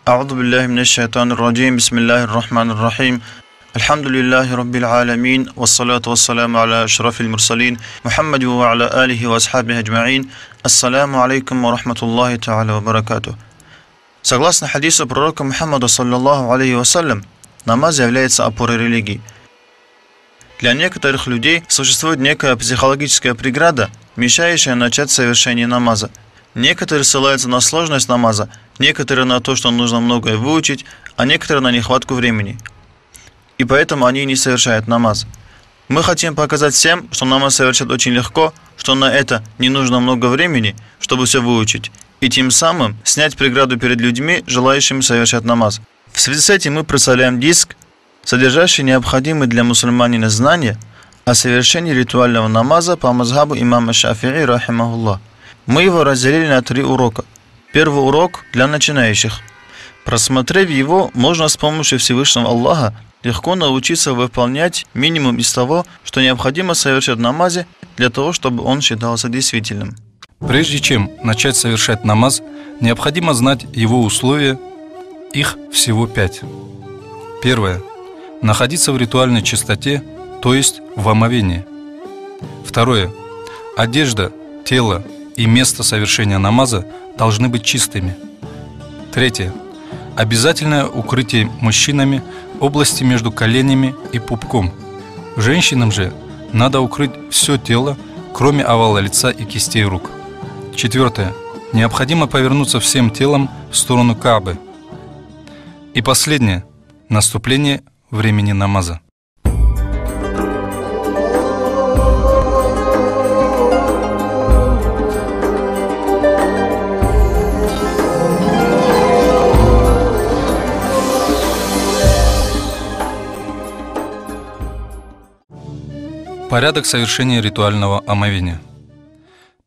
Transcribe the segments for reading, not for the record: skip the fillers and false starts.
أعوذ بالله من الشيطان الرجيم بسم الله الرحمن الرحيم الحمد لله رب العالمين والصلاة والسلام على أشرف المرسلين محمد وعلى آله وأصحابه أجمعين السلام عليكم ورحمة الله تعالى وبركاته. Согласно хадису пророка Мухаммада саллаллаху алейхи вассалям, намаз является опорой религии. Для некоторых людей существует некая психологическая преграда, мешающая начать совершение намаза. Некоторые ссылаются на сложность намаза, некоторые на то, что нужно многое выучить, а некоторые на нехватку времени. И поэтому они не совершают намаз. Мы хотим показать всем, что намаз совершать очень легко, что на это не нужно много времени, чтобы все выучить, и тем самым снять преграду перед людьми, желающими совершать намаз. В связи с этим мы представляем диск, содержащий необходимые для мусульманина знания о совершении ритуального намаза по мазхабу имама Шафи'и рахимахуллах. Мы его разделили на 3 урока. Первый урок для начинающих. Просмотрев его, можно с помощью Всевышнего Аллаха легко научиться выполнять минимум из того, что необходимо совершать в намазе, для того, чтобы он считался действительным. Прежде чем начать совершать намаз, необходимо знать его условия. Их всего 5. Первое. Находиться в ритуальной чистоте, то есть в омовении. Второе. Одежда, тело и место совершения намаза должны быть чистыми. Третье. Обязательное укрытие мужчинами области между коленями и пупком. Женщинам же надо укрыть все тело, кроме овала лица и кистей рук. Четвертое. Необходимо повернуться всем телом в сторону Каабы. И последнее. Наступление времени намаза. Порядок совершения ритуального омовения.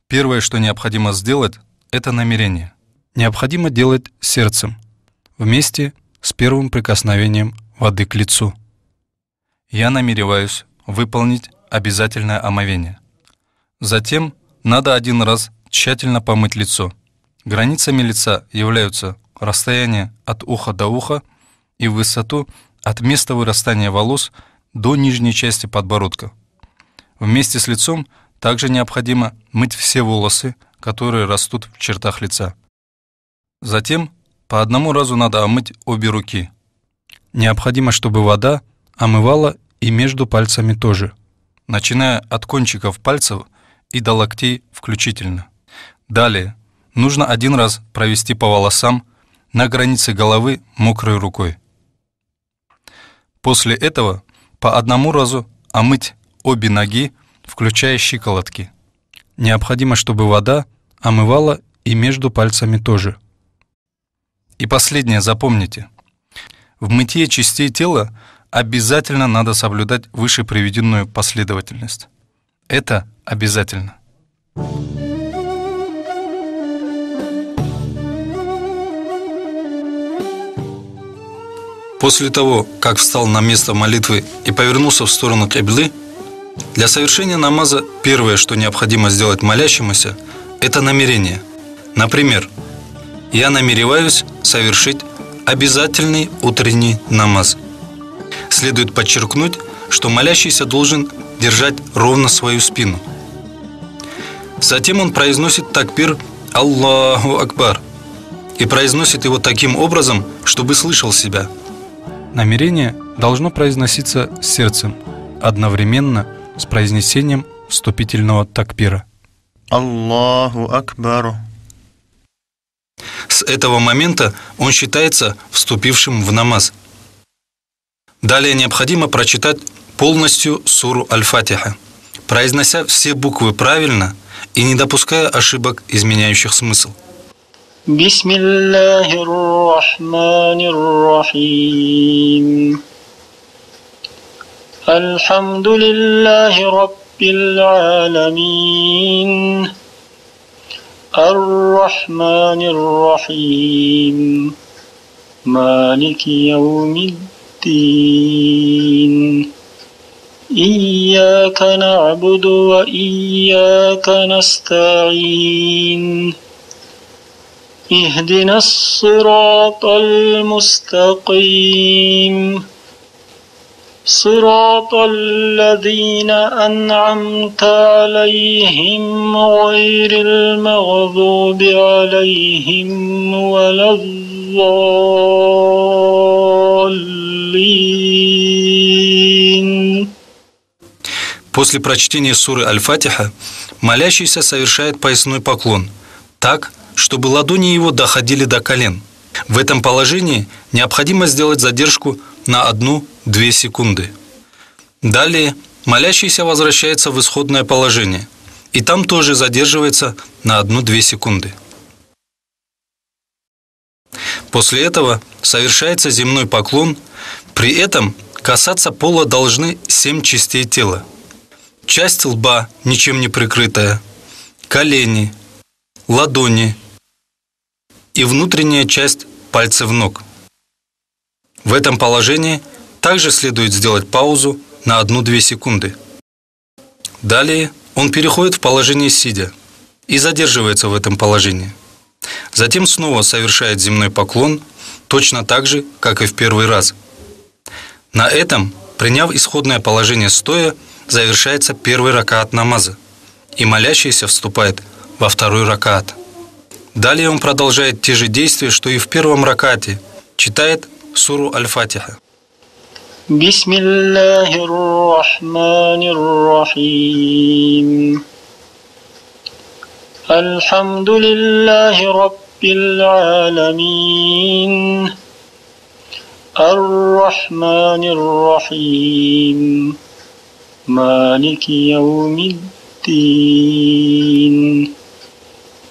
Первое, что необходимо сделать, это намерение. Необходимо делать сердцем, вместе с первым прикосновением воды к лицу. Я намереваюсь выполнить обязательное омовение. Затем надо 1 раз тщательно помыть лицо. Границами лица являются расстояние от уха до уха и высоту от места вырастания волос до нижней части подбородка. Вместе с лицом также необходимо мыть все волосы, которые растут в чертах лица. Затем по 1 разу надо омыть обе руки. Необходимо, чтобы вода омывала и между пальцами тоже, начиная от кончиков пальцев и до локтей включительно. Далее нужно 1 раз провести по волосам на границе головы мокрой рукой. После этого по 1 разу омыть обе ноги, включая щиколотки. Необходимо, чтобы вода омывала и между пальцами тоже. И последнее, запомните. В мытье частей тела обязательно надо соблюдать выше приведенную последовательность. Это обязательно. После того, как встал на место молитвы и повернулся в сторону киблы, для совершения намаза первое, что необходимо сделать молящемуся, это намерение. Например, я намереваюсь совершить обязательный утренний намаз. Следует подчеркнуть, что молящийся должен держать ровно свою спину. Затем он произносит такбир «Аллаху Акбар» и произносит его таким образом, чтобы слышал себя. Намерение должно произноситься сердцем, одновременно с произнесением вступительного такбира. Аллаху Акбару. С этого момента он считается вступившим в намаз. Далее необходимо прочитать полностью суру Аль-Фатиха, произнося все буквы правильно и не допуская ошибок, изменяющих смысл. Бисмиллахир-рахманир-рахим. Альхамдулиллахи раббил аламин. Ар-рахманир-рахим. Малики яумиддин. Ияка нa'буду ва ияка наста'ин. اهدنا الصراط المستقيم صراط الذين أنعمت عليهم غير المغضوب عليهم ولا الضالين. После прочтения суры Аль-Фатиха молящийся совершает поясной поклон так, чтобы ладони его доходили до колен. В этом положении необходимо сделать задержку на 1-2 секунды. Далее молящийся возвращается в исходное положение, и там тоже задерживается на 1-2 секунды. После этого совершается земной поклон, при этом касаться пола должны 7 частей тела. Часть лба, ничем не прикрытая, колени, ладони и внутренняя часть пальцев ног. В этом положении также следует сделать паузу на 1-2 секунды. Далее он переходит в положение сидя и задерживается в этом положении. Затем снова совершает земной поклон, точно так же, как и в первый раз. На этом, приняв исходное положение стоя, завершается первый ракаат намаза, и молящийся вступает во второй ракаат. Далее он продолжает те же действия, что и в первом ракаате, читает суру Аль-Фатиха. Бисмиллахир рахманир рахим. Алхамдулиллахи раббил аламин. Ар-рахманир рахим. Малики яумиддин.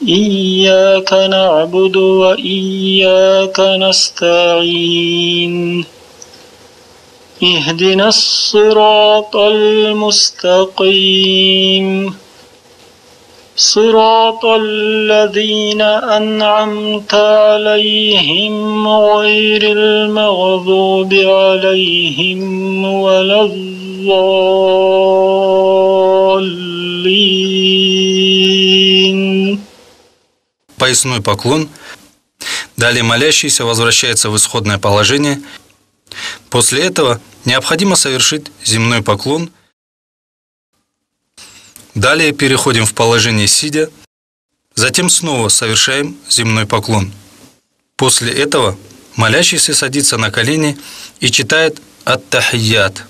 إياك نعبد وإياك نستعين اهدنا الصراط المستقيم صراط الذين أنعمت عليهم غير المغضوب عليهم ولا الضالين. Поясной поклон. Далее молящийся возвращается в исходное положение. После этого необходимо совершить земной поклон. Далее переходим в положение сидя. Затем снова совершаем земной поклон. После этого молящийся садится на колени и читает ат-тахийят.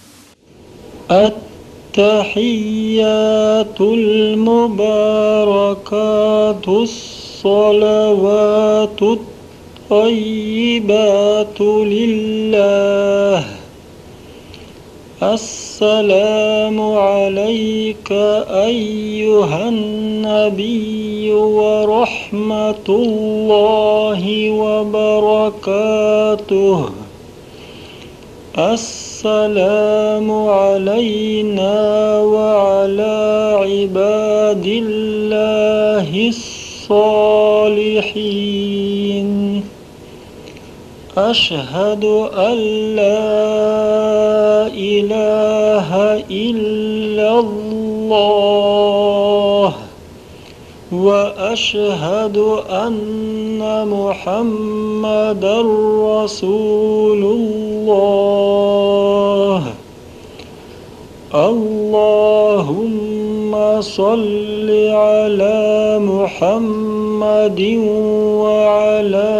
Ат-тахиятуль мубаракатус الصلوات الطيبات لله السلام عليك أيها النبي ورحمة الله وبركاته السلام علينا وعلى عباد الله الصالحين أشهد أن لا إله إلا الله وأشهد أن محمدا رسول الله اللهم صل على محمد وعلى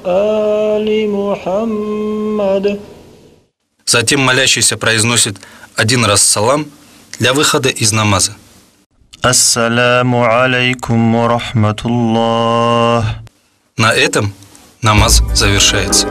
آل محمد. Затем молящийся произносит один раз салам для выхода из намаза. Ассаламу алейкум ва рахматуллах. На этом намаз завершается.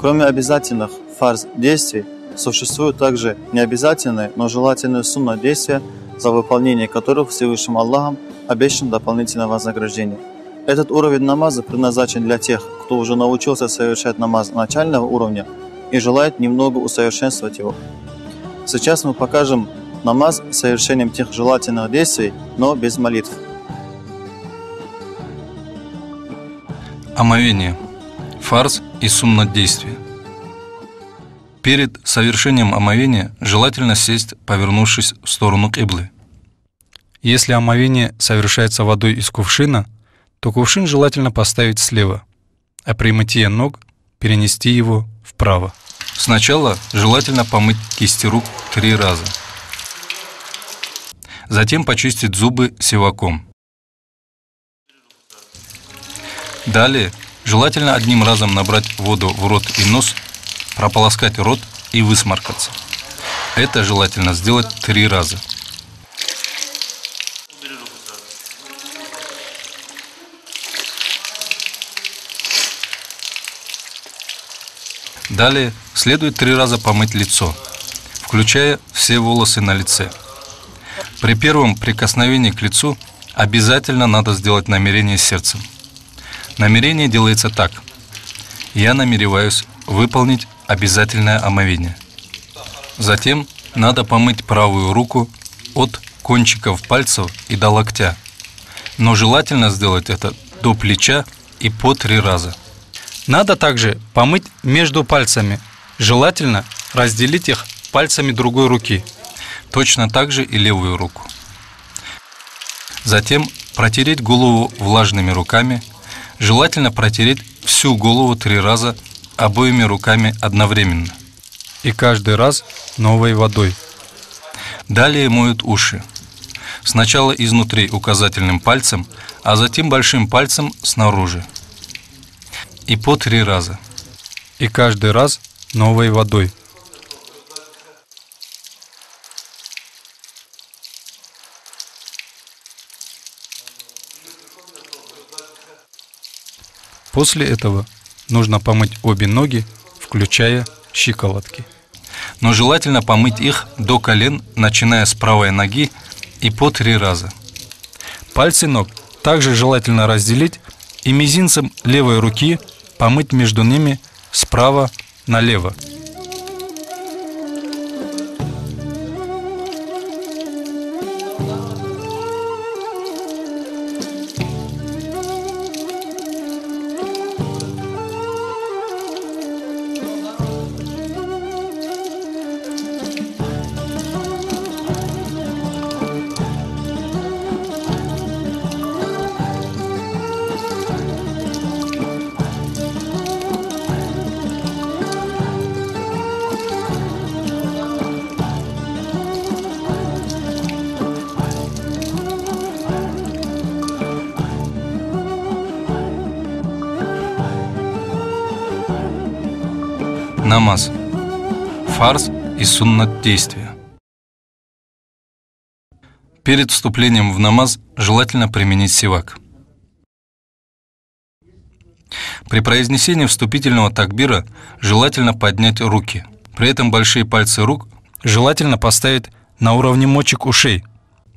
Кроме обязательных фарз действий, существуют также необязательные, но желательные сунна действия, за выполнение которых Всевышним Аллахом обещан дополнительное вознаграждение. Этот уровень намаза предназначен для тех, кто уже научился совершать намаз начального уровня и желает немного усовершенствовать его. Сейчас мы покажем намаз с совершением тех желательных действий, но без молитв. Омовение. Фарз и суннат действия. Перед совершением омовения желательно сесть, повернувшись в сторону киблы. Если омовение совершается водой из кувшина, то кувшин желательно поставить слева, а при мытье ног перенести его вправо. Сначала желательно помыть кисти рук 3 раза. Затем почистить зубы сиваком. Далее желательно одним разом набрать воду в рот и нос, прополоскать рот и высморкаться. Это желательно сделать 3 раза. Далее следует 3 раза помыть лицо, включая все волосы на лице. При первом прикосновении к лицу обязательно надо сделать намерение сердцем. Намерение делается так: я намереваюсь выполнить обязательное омовение. Затем надо помыть правую руку от кончиков пальцев и до локтя, но желательно сделать это до плеча и по 3 раза. Надо также помыть между пальцами, желательно разделить их пальцами другой руки, точно так же и левую руку. Затем протереть голову влажными руками, желательно протереть всю голову 3 раза обоими руками одновременно. И каждый раз новой водой. Далее моют уши. Сначала изнутри указательным пальцем, а затем большим пальцем снаружи. И по 3 раза. И каждый раз новой водой. После этого нужно помыть обе ноги, включая щиколотки. Но желательно помыть их до колен, начиная с правой ноги, и по 3 раза. Пальцы ног также желательно разделить и мизинцем левой руки помыть между ними справа налево. Намаз. Фарз и суннат действия. Перед вступлением в намаз желательно применить сивак. При произнесении вступительного такбира желательно поднять руки. При этом большие пальцы рук желательно поставить на уровне мочек ушей.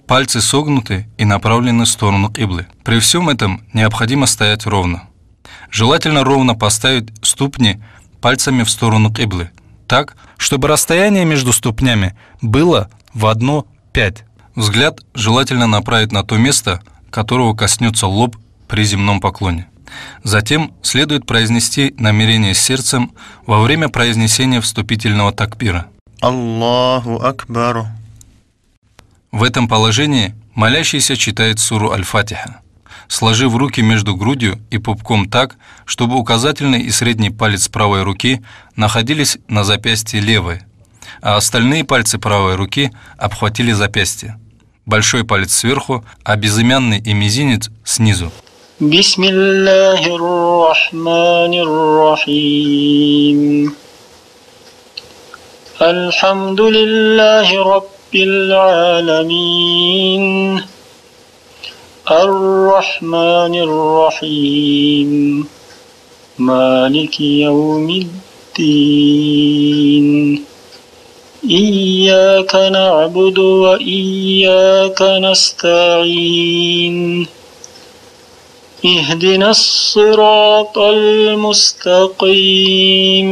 Пальцы согнуты и направлены в сторону киблы. При всем этом необходимо стоять ровно. Желательно ровно поставить ступни пальцами в сторону киблы, так, чтобы расстояние между ступнями было в 1/5. Взгляд желательно направить на то место, которого коснется лоб при земном поклоне. Затем следует произнести намерение сердцем во время произнесения вступительного такбира. Аллаху Акбар. В этом положении молящийся читает суру Аль-Фатиха, сложив руки между грудью и пупком так, чтобы указательный и средний палец правой руки находились на запястье левой, а остальные пальцы правой руки обхватили запястье. Большой палец сверху, а безымянный и мизинец снизу. Бисмиллахир-рахманир-рахим. Альхамдулиллахи раббил аламин. الرحمن الرحيم مالك يوم الدين إياك نعبد وإياك نستعين اهدنا الصراط المستقيم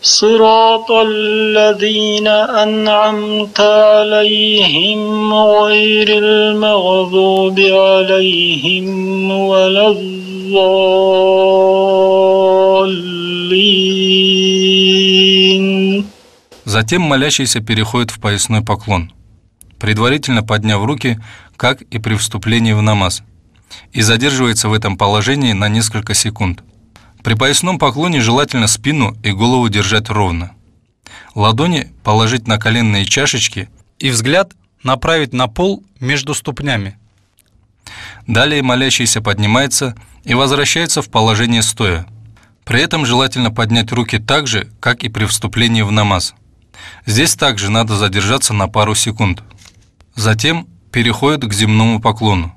صراط الذين أنعمت عليهم غير المغضوب عليهم ولا الضالين الضالين. Затем молящийся переходит в поясной поклон, предварительно подняв руки, как и при вступлении в намаз, и задерживается в этом положении на несколько секунд. При поясном поклоне желательно спину и голову держать ровно, ладони положить на коленные чашечки и взгляд направить на пол между ступнями. Далее молящийся поднимается и возвращается в положение стоя. При этом желательно поднять руки так же, как и при вступлении в намаз. Здесь также надо задержаться на пару секунд. Затем переходит к земному поклону.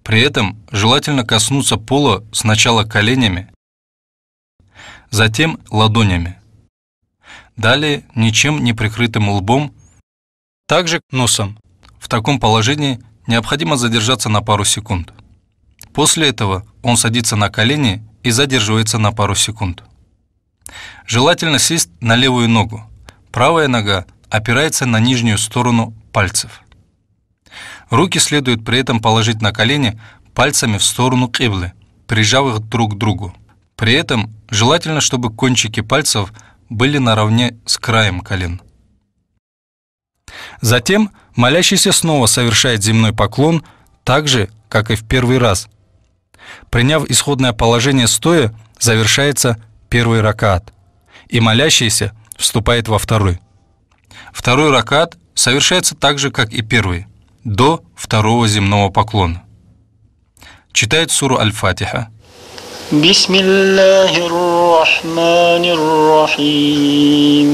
При этом желательно коснуться пола сначала коленями, затем ладонями. Далее ничем не прикрытым лбом, также носом. В таком положении необходимо задержаться на пару секунд. После этого он садится на колени и задерживается на пару секунд. Желательно сесть на левую ногу. Правая нога опирается на нижнюю сторону пальцев. Руки следует при этом положить на колени пальцами в сторону киблы, прижав их друг к другу. При этом желательно, чтобы кончики пальцев были наравне с краем колен. Затем молящийся снова совершает земной поклон, так же, как и в первый раз. Приняв исходное положение стоя, завершается первый ракаат, и молящийся вступает во второй. Второй ракаат совершается так же, как и первый, до второго земного поклона. Читает суру Аль-Фатиха. بسم الله الرحمن الرحيم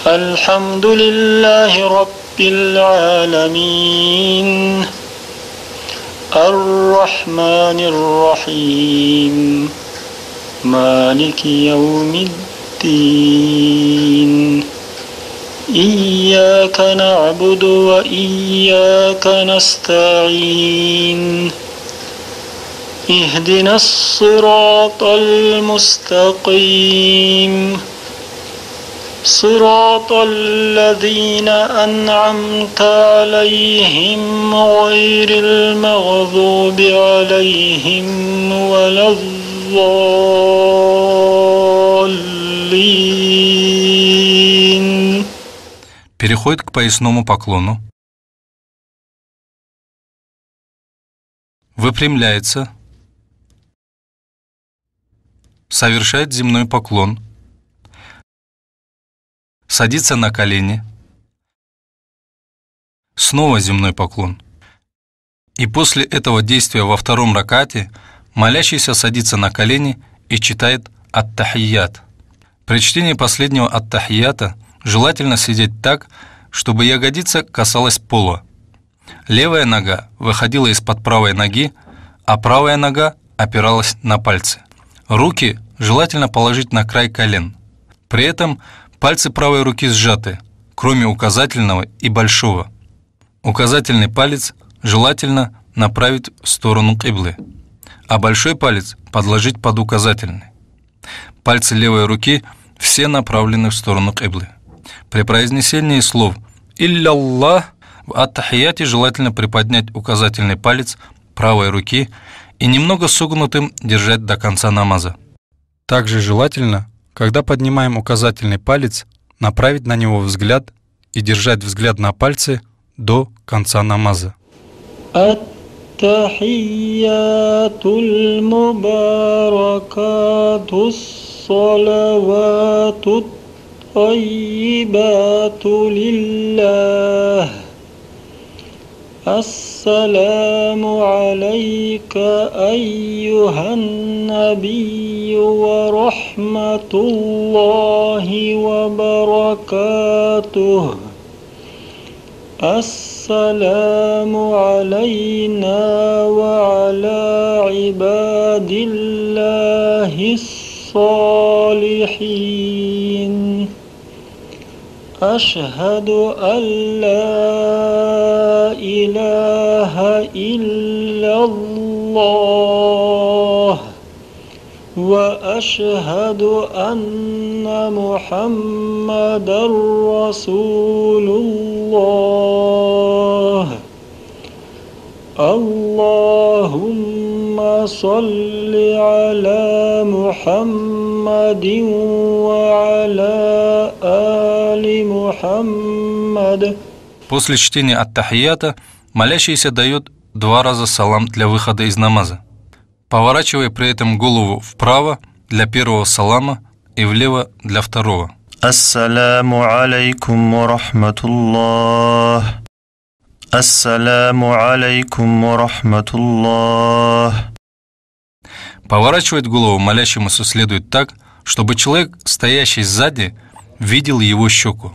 الحمد لله رب العالمين الرحمن الرحيم مالك يوم الدين إياك نعبد وإياك نستعين اهدنا الصراط المستقيم صراط الذين أنعمت عليهم غير المغضوب عليهم ولا الضالين. Переходит к поясному поклону. Выпрямляется. Совершает земной поклон. Садится на колени. Снова земной поклон. И после этого действия во втором ракате молящийся садится на колени и читает ат-тахият. При чтении последнего ат-тахията желательно сидеть так, чтобы ягодица касалась пола. Левая нога выходила из-под правой ноги, а правая нога опиралась на пальцы. Руки желательно положить на край колен. При этом пальцы правой руки сжаты, кроме указательного и большого. Указательный палец желательно направить в сторону киблы, а большой палец подложить под указательный. Пальцы левой руки все направлены в сторону киблы. При произнесении слов «Илля-Аллах» в ат-тахияте желательно приподнять указательный палец правой руки и немного согнутым держать до конца намаза. Также желательно, когда поднимаем указательный палец, направить на него взгляд и держать взгляд на пальце до конца намаза. التحيات المباركات الصلوات الطيبات لله السلام عليك أيها النبي ورحمة الله وبركاته السلام علينا وعلى عباد الله الصالحين أشهد أن لا إله إلا الله وأشهد أن محمدا رسول الله اللهم صل على محمد وعلى آل محمد. После чтения ат-тахията молящийся дает 2 раза салам для выхода из намаза, поворачивая при этом голову вправо для первого салама и влево для второго. Ассаламу алейкум ва рахматуллах. Ассаламу алейкум ва рахматуллах. Поворачивать голову молящемуся следует так, чтобы человек, стоящий сзади, видел его щеку.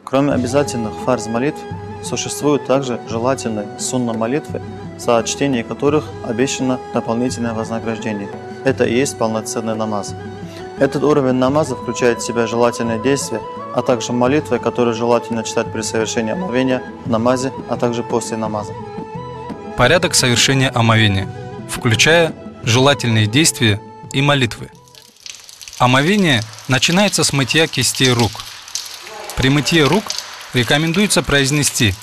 Кроме обязательных фарз молитв, существуют также желательные сунна молитвы, за чтение которых обещано дополнительное вознаграждение. Это и есть полноценный намаз. Этот уровень намаза включает в себя желательные действия, а также молитвы, которые желательно читать при совершении омовения, в намазе, а также после намаза. Порядок совершения омовения, включая желательные действия и молитвы. Омовение начинается с мытья кистей рук. При мытье рук рекомендуется произнести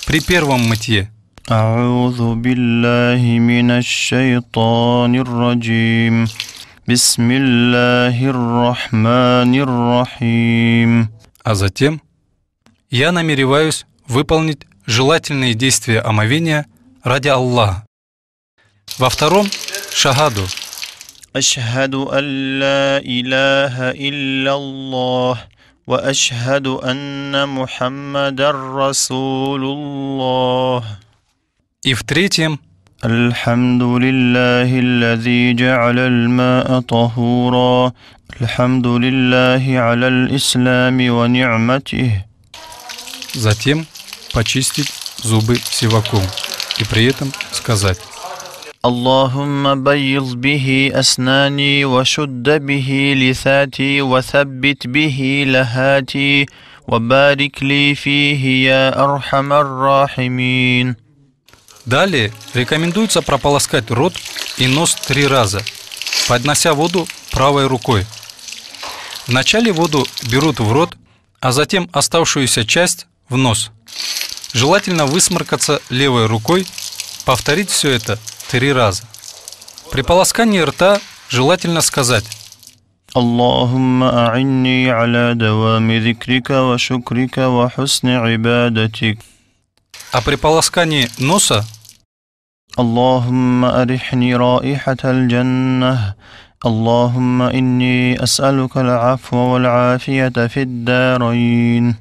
при первом мытье А'удhu биллахи минаш шайтанир раджим. Бисмиллахир рахманир рахим. А затем я намереваюсь выполнить желательные действия омовения ради Аллаха. Во втором шагаду Ашхаду ан ла илаха илляллах. وأشهد أن محمدا رسول الله. И в третьем الحمد لله الذي جعل الماء طهورا. الحمد لله على الإسلام ونعمته. Затем почистить зубы сиваком и при этом сказать: اللهم بيض به أسناني وشد به لثاتي وثبت به لهاتي وبارك لي فيه يا أرحم الراحمين. Далее рекомендуется прополоскать рот и нос 3 раза, поднося воду правой рукой. Вначале воду берут в рот, а затем оставшуюся часть в нос. Желательно высморкаться левой рукой, повторить все это 3 раза. При полоскании рта желательно сказать: Аллахумма а'инни аля давами зикрика ва шукрика ва хусни ибадатик. А при полоскании носа: Аллахумма арихни раихатал джаннах. Аллахумма инни ас'алука аль-афва валь-афията фид-дарайн.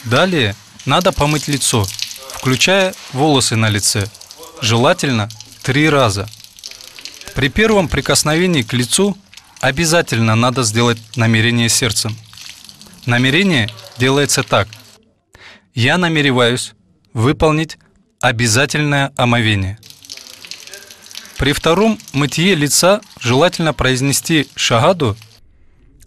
Далее надо помыть лицо, включая волосы на лице, желательно 3 раза. При первом прикосновении к лицу обязательно надо сделать намерение сердцем. Намерение делается так: я намереваюсь выполнить обязательное омовение. При втором мытье лица желательно произнести шагаду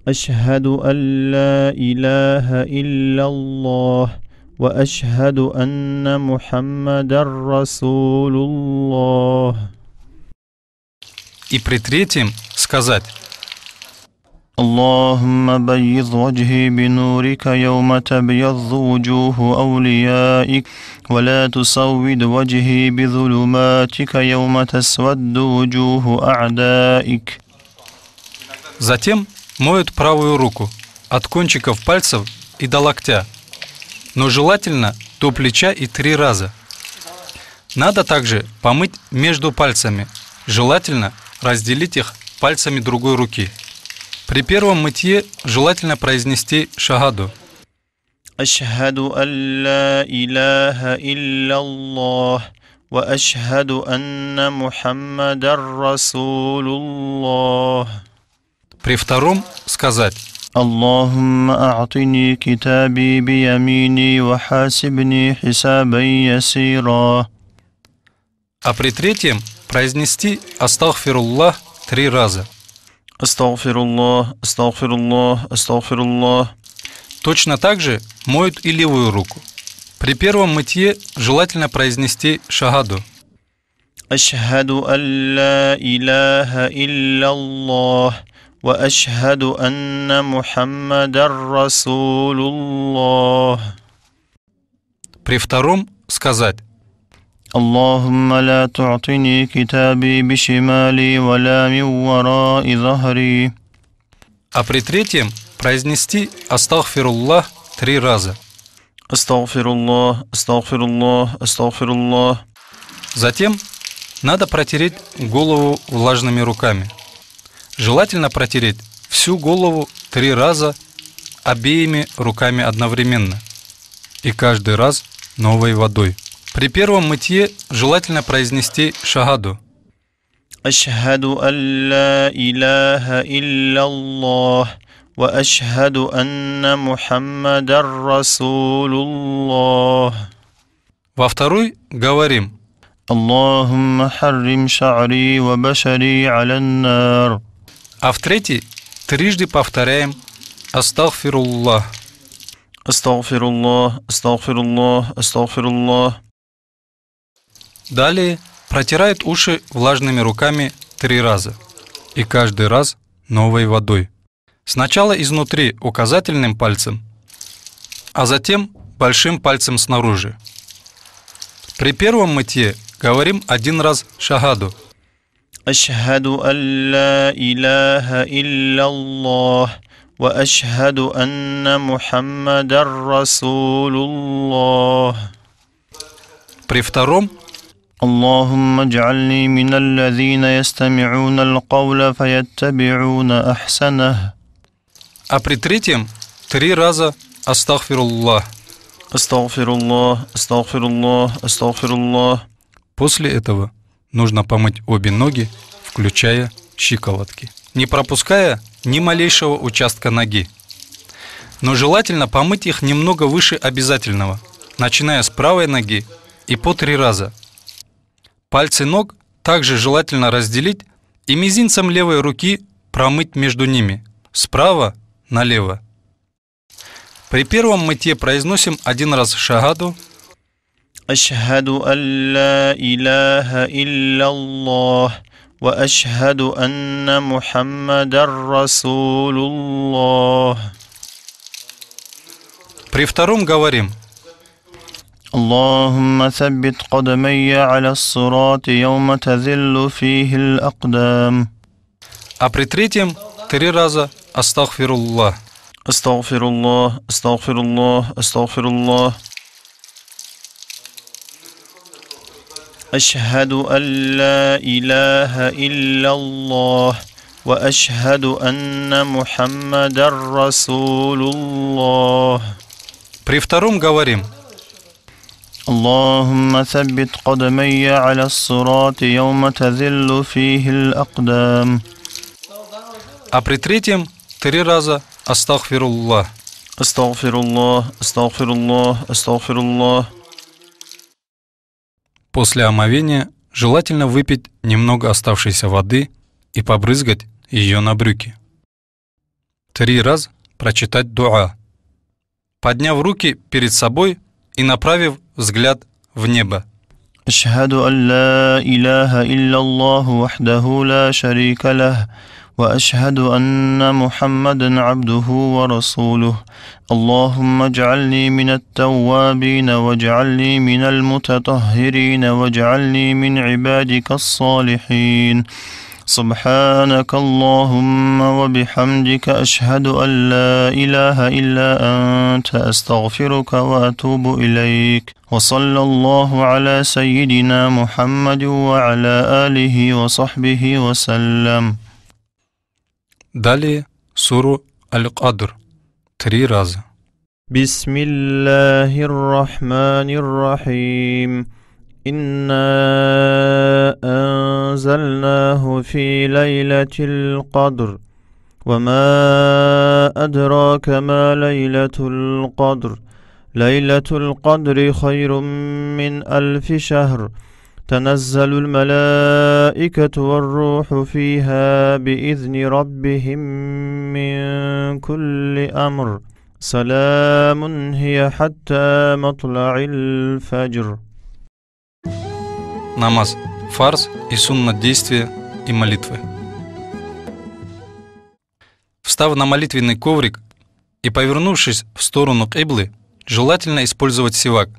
Ашхаду ан ла илаха илляллах ва ашхаду анна Мухаммадар Расулуллах. и при третьем сказать: Аллахумма байид ваджхи бинурика яума табьядду вуджуху аулияик ва ла тусаввид ваджхи бизулуматика яума тасвадду вуджуху а'даик. Затем моют правую руку от кончиков пальцев и до локтя, но желательно до плеча и 3 раза. Надо также помыть между пальцами, желательно разделить их пальцами другой руки. При первом мытье желательно произнести шагаду Ашхаду ан ла илаха илляллах ва ашхаду анна Мухаммадар Расулуллах. При втором сказать: Аллахумма а'тини китаби биямини ва хасибни хисабан ясира. А при третьем произнести астагфируллах 3 раза. Астагфируллах, астагфируллах, астагфируллах. Точно так же моют и левую руку. При первом мытье желательно произнести шагаду أشهد أن لا إله إلا الله وأشهد أن محمدا رسول الله. При втором сказать: اللهم لا تعطني كتابي بشمالي ولا من وراء ظهري. А при третьем произнести «Астагфируллах» 3 раза. Астагфируллах, астагфируллах, астагфируллах. Затем надо протереть голову влажными руками. Желательно протереть всю голову 3 раза обеими руками одновременно. И каждый раз новой водой. При первом мытье желательно произнести шагаду. Ашхаду ан ла илляха илляллах ва ашхаду анна Мухаммадар Расулуллах. Во второй говорим: Аллахумма харрим ша'ри ва башари алян нар. А в третий трижды повторяем «Астагфируллах». Астагфируллах, астагфируллах, астагфируллах. Далее протирают уши влажными руками 3 раза. И каждый раз новой водой. Сначала изнутри указательным пальцем, а затем большим пальцем снаружи. При первом мытье говорим 1 раз шагаду. Ашхаду ан ла илляха илляллах ва ашхаду анна Мухаммадар Расулуллах. При втором: اللهم اجعلني من الذين يستمعون القول فيتبعون أحسنه. А при третьем 3 раза «Астагфируллах». Астагфируллах, астагфируллах, астагфируллах. После этого нужно помыть обе ноги, включая щиколотки, не пропуская ни малейшего участка ноги. Но желательно помыть их немного выше обязательного, начиная с правой ноги и по 3 раза. Пальцы ног также желательно разделить и мизинцем левой руки промыть между ними, справа налево. При первом мытье произносим 1 раз шагаду. Ашхаду ан ла илляха илляллах ва ашхаду анна Мухаммадар Расулуллах. При втором говорим: اللهم ثبت قدمي على الصراط يوم تذل فيه الأقدام. А при третьем 3 раза «Астагфируллах». Астагфируллах, астагфируллах, астагфируллах. Ашхаду ан ла илляха илляллах ва ашхаду анна Мухаммадар Расулуллах. При втором говорим: اللهم ثبت قدمي على الصراط يوم تذل فيه الأقدام. А при третьем 3 раза «Астагфируллах». Астагфируллах, астагфируллах, астагфируллах. После омовения желательно выпить немного оставшейся воды и побрызгать ее на брюки. 3 раза прочитать дуа, подняв руки перед собой и направив взгляд в небо. أشهد أن لا إله إلا الله وحده لا شريك له وأشهد أن محمدا عبده ورسوله. اللهم اجعلني من التوابين واجعلني من المتطهرين واجعلني من عبادك الصالحين. سبحانك اللهم وبحمدك أشهد أن لا إله إلا أنت أستغفرك وأتوب إليك. وصلى الله على سيدنا محمد وعلى آله وصحبه وسلم. Далее суру Аль-Кадр 3 раза. بسم الله الرحمن الرحيم. إنا أنزلناه في ليلة القدر وما أدراك ما ليلة القدر. ليلة القدر خير من 1000 شهر. تنزل الملائكة والروح فيها بإذن ربهم من كل أمر. سلام هي حتى مطلع الفجر. Намаз фарз и суннат действия и молитвы. Встав на молитвенный коврик и повернувшись в сторону киблы, желательно использовать сивак,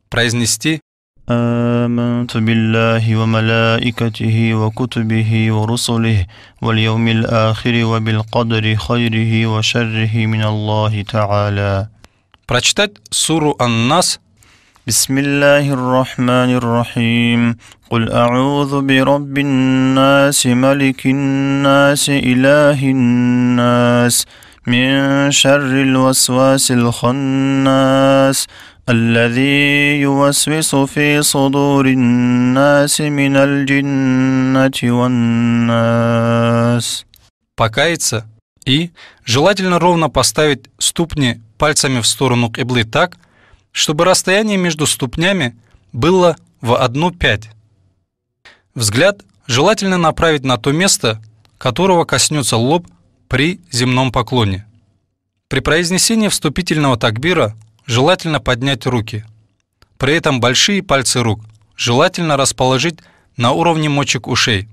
произнести آمنت بالله وملائكته وكتبه ورسله واليوم الآخر وبالقدر خيره وشره من الله تعالى. прочитать суру Ан-Нас, بسم الله الرحمن الرحيم قل أعوذ برب الناس ملك الناس إله الناس من شر الوسواس الخناس الذي يوسوس في صدور الناس من الجنة والناس. покаяться и желательно ровно поставить ступни пальцами в сторону киблы так, чтобы расстояние между ступнями было в 1/5. Взгляд желательно направить на то место, которого коснется лоб при земном поклоне. При произнесении вступительного такбира желательно поднять руки. При этом большие пальцы рук желательно расположить на уровне мочек ушей,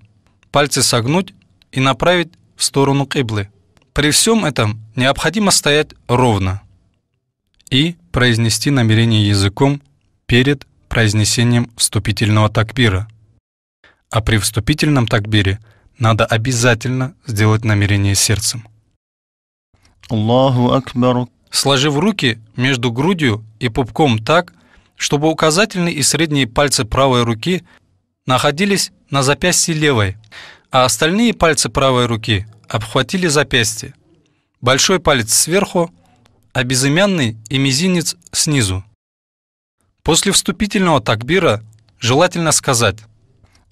пальцы согнуть и направить в сторону киблы. При всем этом необходимо стоять ровно и произнести намерение языком перед произнесением вступительного такбира. А при вступительном такбире надо обязательно сделать намерение сердцем. Аллаху Акбар. Сложив руки между грудью и пупком так, чтобы указательный и средние пальцы правой руки находились на запястье левой, а остальные пальцы правой руки обхватили запястье. Большой палец сверху, а безымянный и мизинец снизу. После вступительного такбира желательно сказать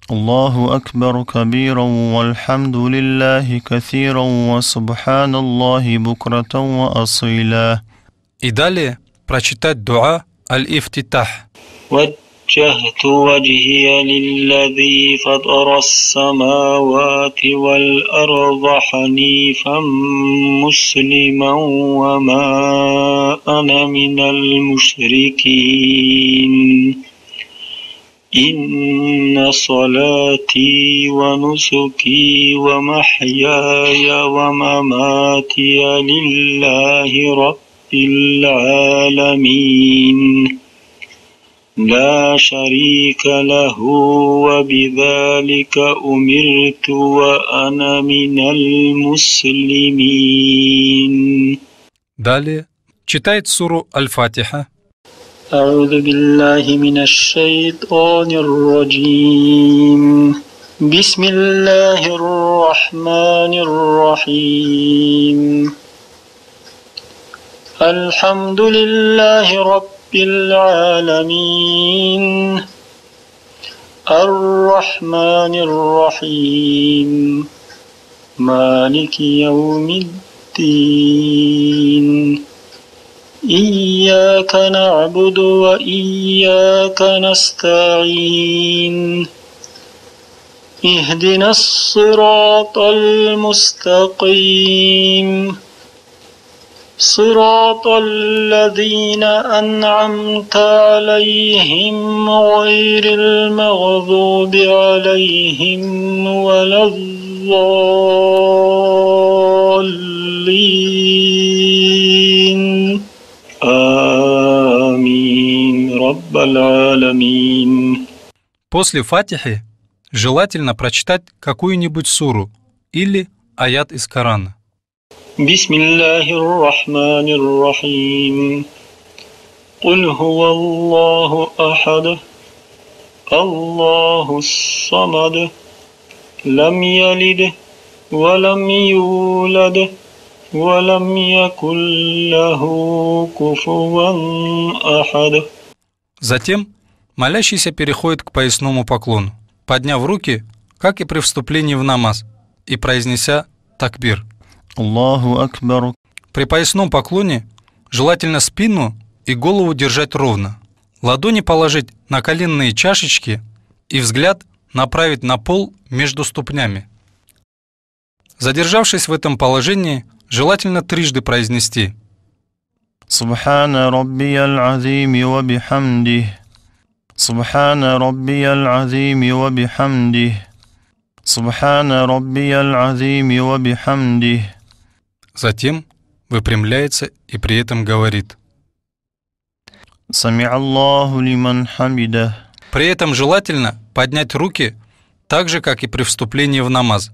Аллаху Акбар кабиран вальхамдулиллахи каthиран ва субханаллахи букратан ва асиля. И далее прочитать дуа аль-ифтитах. وجهت وجهي للذي فطر السماوات والأرض حنيفا مسلما وما أنا من المشركين إن صلاتي ونسكي ومحياي ومماتي لله رب العالمين لا شريك له وبذلك أمرت وأنا من المسلمين. Далее читает суру Аль-Фатиха. أعوذ بالله من الشيطان الرجيم بسم الله الرحمن الرحيم الحمد لله رب العالمين الرحمن الرحيم مالك يوم الدين إياك نعبد وإياك نستعين اهدنا الصراط المستقيم صراط الذين أنعمت عليهم غير المغضوب عليهم ولا الضالين آمين رب العالمين. После Фатихи желательно прочитать какую-нибудь суру или аят из Корана. بسم الله الرحمن الرحيم قل هو الله أحد الله الصمد لم يلد ولم يولد ولم يكن له كفوا أحد. Затем молящийся переходит к поясному поклону, подняв руки, как и при вступлении в намаз, и произнеся такбир. Аллаху Акбар. При поясном поклоне желательно спину и голову держать ровно, ладони положить на коленные чашечки и взгляд направить на пол между ступнями. Задержавшись в этом положении, желательно трижды произнести Субхана раббиял азими ва бихамдих. سبحان ربي العظيم وبحمده سبحان ربي العظيم وبحمده. Затем выпрямляется и при этом говорит. سمع الله لمن حمده. При этом желательно поднять руки так же, как и при вступлении в намаз.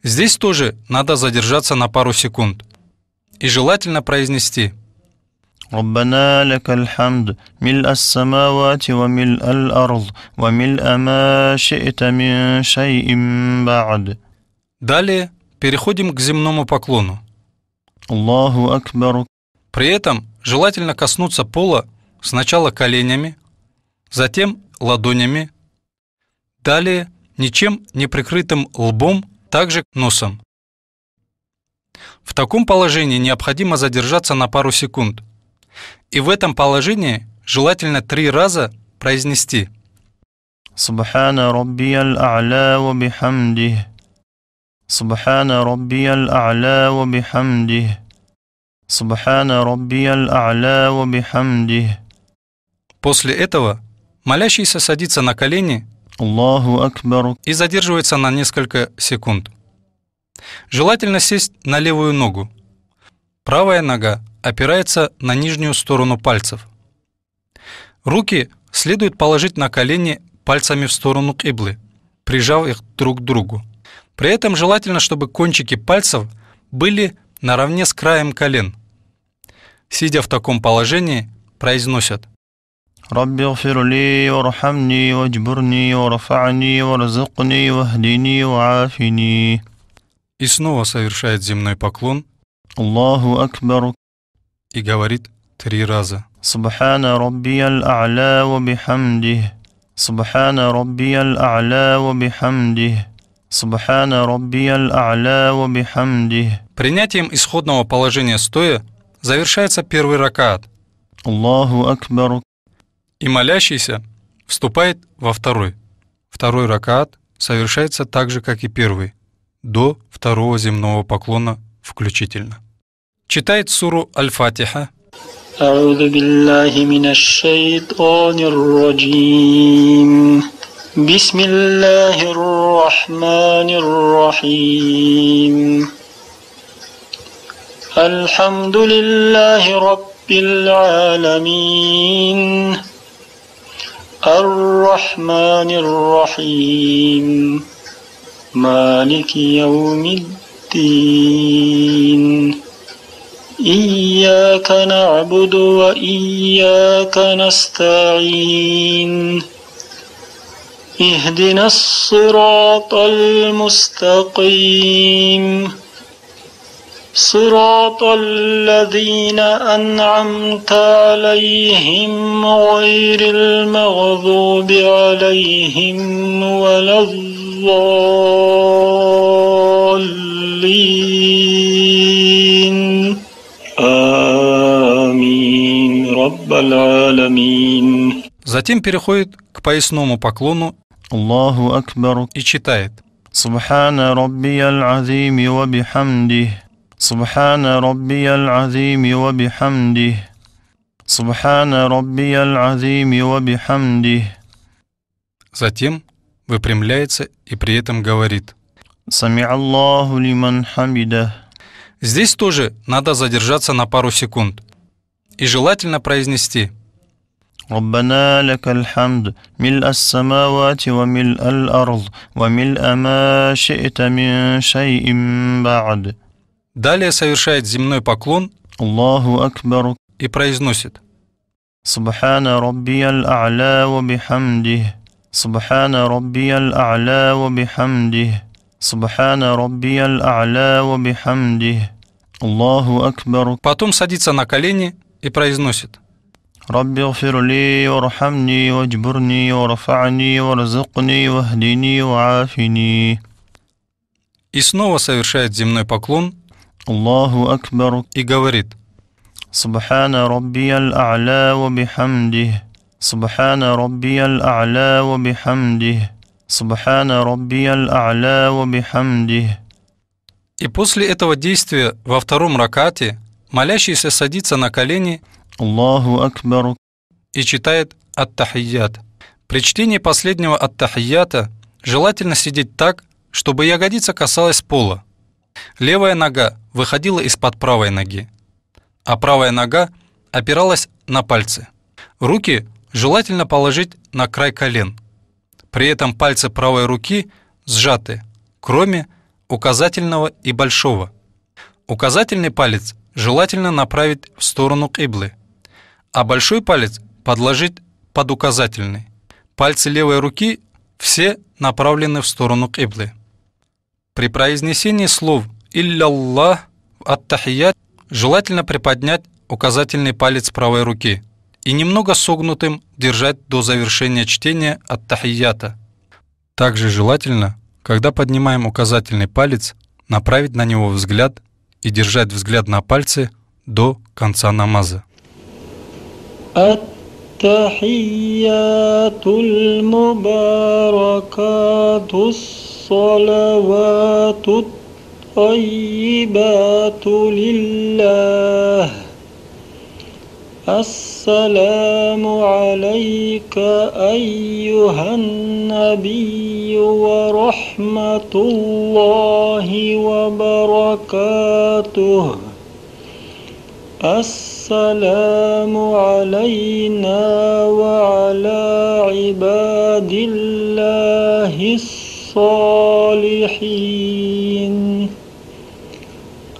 Здесь тоже надо задержаться на пару секунд. И желательно произнести: ربنا لك الحمد ملء السماوات وملء الأرض وملء ما شئت من شيء بعد. Далее переходим к земному поклону. الله أكبر. При этом желательно коснуться пола сначала коленями, затем ладонями, далее ничем не прикрытым лбом, также носом. В таком положении необходимо задержаться на пару секунд. И в этом положении желательно 3 раза произнести: سبحان ربي الأعلى وبحمده سبحان ربي الأعلى وبحمده سبحان ربي الأعلى وبحمده. После этого молящийся садится на колени الله أكبر. и задерживается на несколько секунд. Желательно сесть на левую ногу. Правая нога опирается на нижнюю сторону пальцев. Руки следует положить на колени пальцами в сторону киблы, прижав их друг к другу. При этом желательно, чтобы кончики пальцев были наравне с краем колен. Сидя в таком положении, произносят: رب اغفر لي وارحمني واجبرني وارفعني وارزقني واهدني وعافني. И снова совершает земной поклон الله أكبر. и говорит 3 раза. سبحان ربي الأعلى وبحمده سبحان ربي الأعلى وبحمده سبحان ربي الأعلى وبحمده. Принятием исходного положения стоя завершается первый ракаат, الله أكبر. и молящийся вступает во второй. Второй ракаат совершается так же, как и первый, до второго земного поклона включительно. Читает суру Аль-Фатиха. أعوذ بالله من الشيطان الرجيم بسم الله الرحمن الرحيم الحمد لله رب العالمين الرحمن الرحيم مالك يوم الدين إياك نعبد وإياك نستعين اهدنا الصراط المستقيم صراط الذين أنعمت عليهم غير المغضوب عليهم ولا الضالين آمين رب العالمين. Затем переходит к поясному поклону الله أكبر. и читает: سبحان ربي العظيم وبحمده سبحان ربي العظيم وبحمده سبحان ربي العظيم وبحمده. Затем выпрямляется и при этом говорит: سمع الله لمن حمده. Здесь тоже надо задержаться на пару секунд. И желательно произнести: ربنا لك الحمد ملء السماوات وملء الأرض وملء ما شئت من شيء بعد. Далее совершает земной поклон الله أكبر. и произносит: سبحان ربي الأعلى وبحمده سبحان ربي الأعلى وبحمده سبحان ربي الأعلى وبحمده الله أكبر. Потом садится на колени и произносит: رب اغفر لي وارحمني واجبرني وارفعني وارزقني واهدني وعافني. И снова совершает земной поклон الله أكبر. и говорит: سبحان ربي الأعلى وبحمده سبحان ربي الأعلى وبحمده سبحان ربي الأعلى وبحمده. И после этого действия во втором ракате молящийся садится на колени الله أكبر. и читает ат-тахийят. При чтении последнего ат-тахията желательно сидеть так, чтобы ягодица касалась пола. Левая нога выходила из-под правой ноги, а правая нога опиралась на пальцы. Руки желательно положить на край колен. При этом пальцы правой руки сжаты, кроме указательного и большого. Указательный палец желательно направить в сторону киблы, а большой палец подложить под указательный. Пальцы левой руки все направлены в сторону киблы. При произнесении слов «Илля-Аллах» в ат-тахият желательно приподнять указательный палец правой руки и немного согнутым держать до завершения чтения ат-тахията. Также желательно, когда поднимаем указательный палец, направить на него взгляд и держать взгляд на пальце до конца намаза. Ат-тахиятуль мубаракатус салаватут таййибату лиллах. Ассаламу алейка айюхан набийю ва рахматуллахи ва баракатух. Ассаламу алейна ва аля ибадиллахи ссалихин.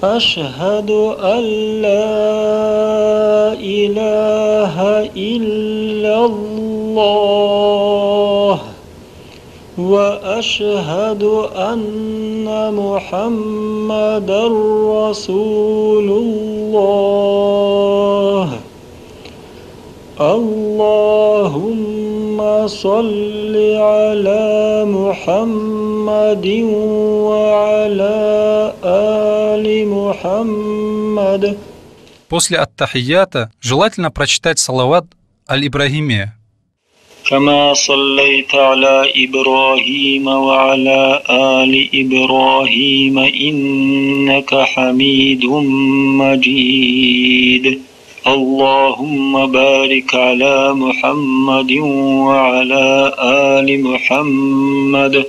Ашхаду алла илаха илляллах ва ашхаду анна Мухаммадар Расулуллах. Аллахумма салли аля Мухаммадин ва аля али Мухаммад. После ат-тахията желательно прочитать салават аль-Ибрахимия. كما صليت على إبراهيم وعلى آل إبراهيم إنك حميد مجيد. اللهم بارك على محمد وعلى آل محمد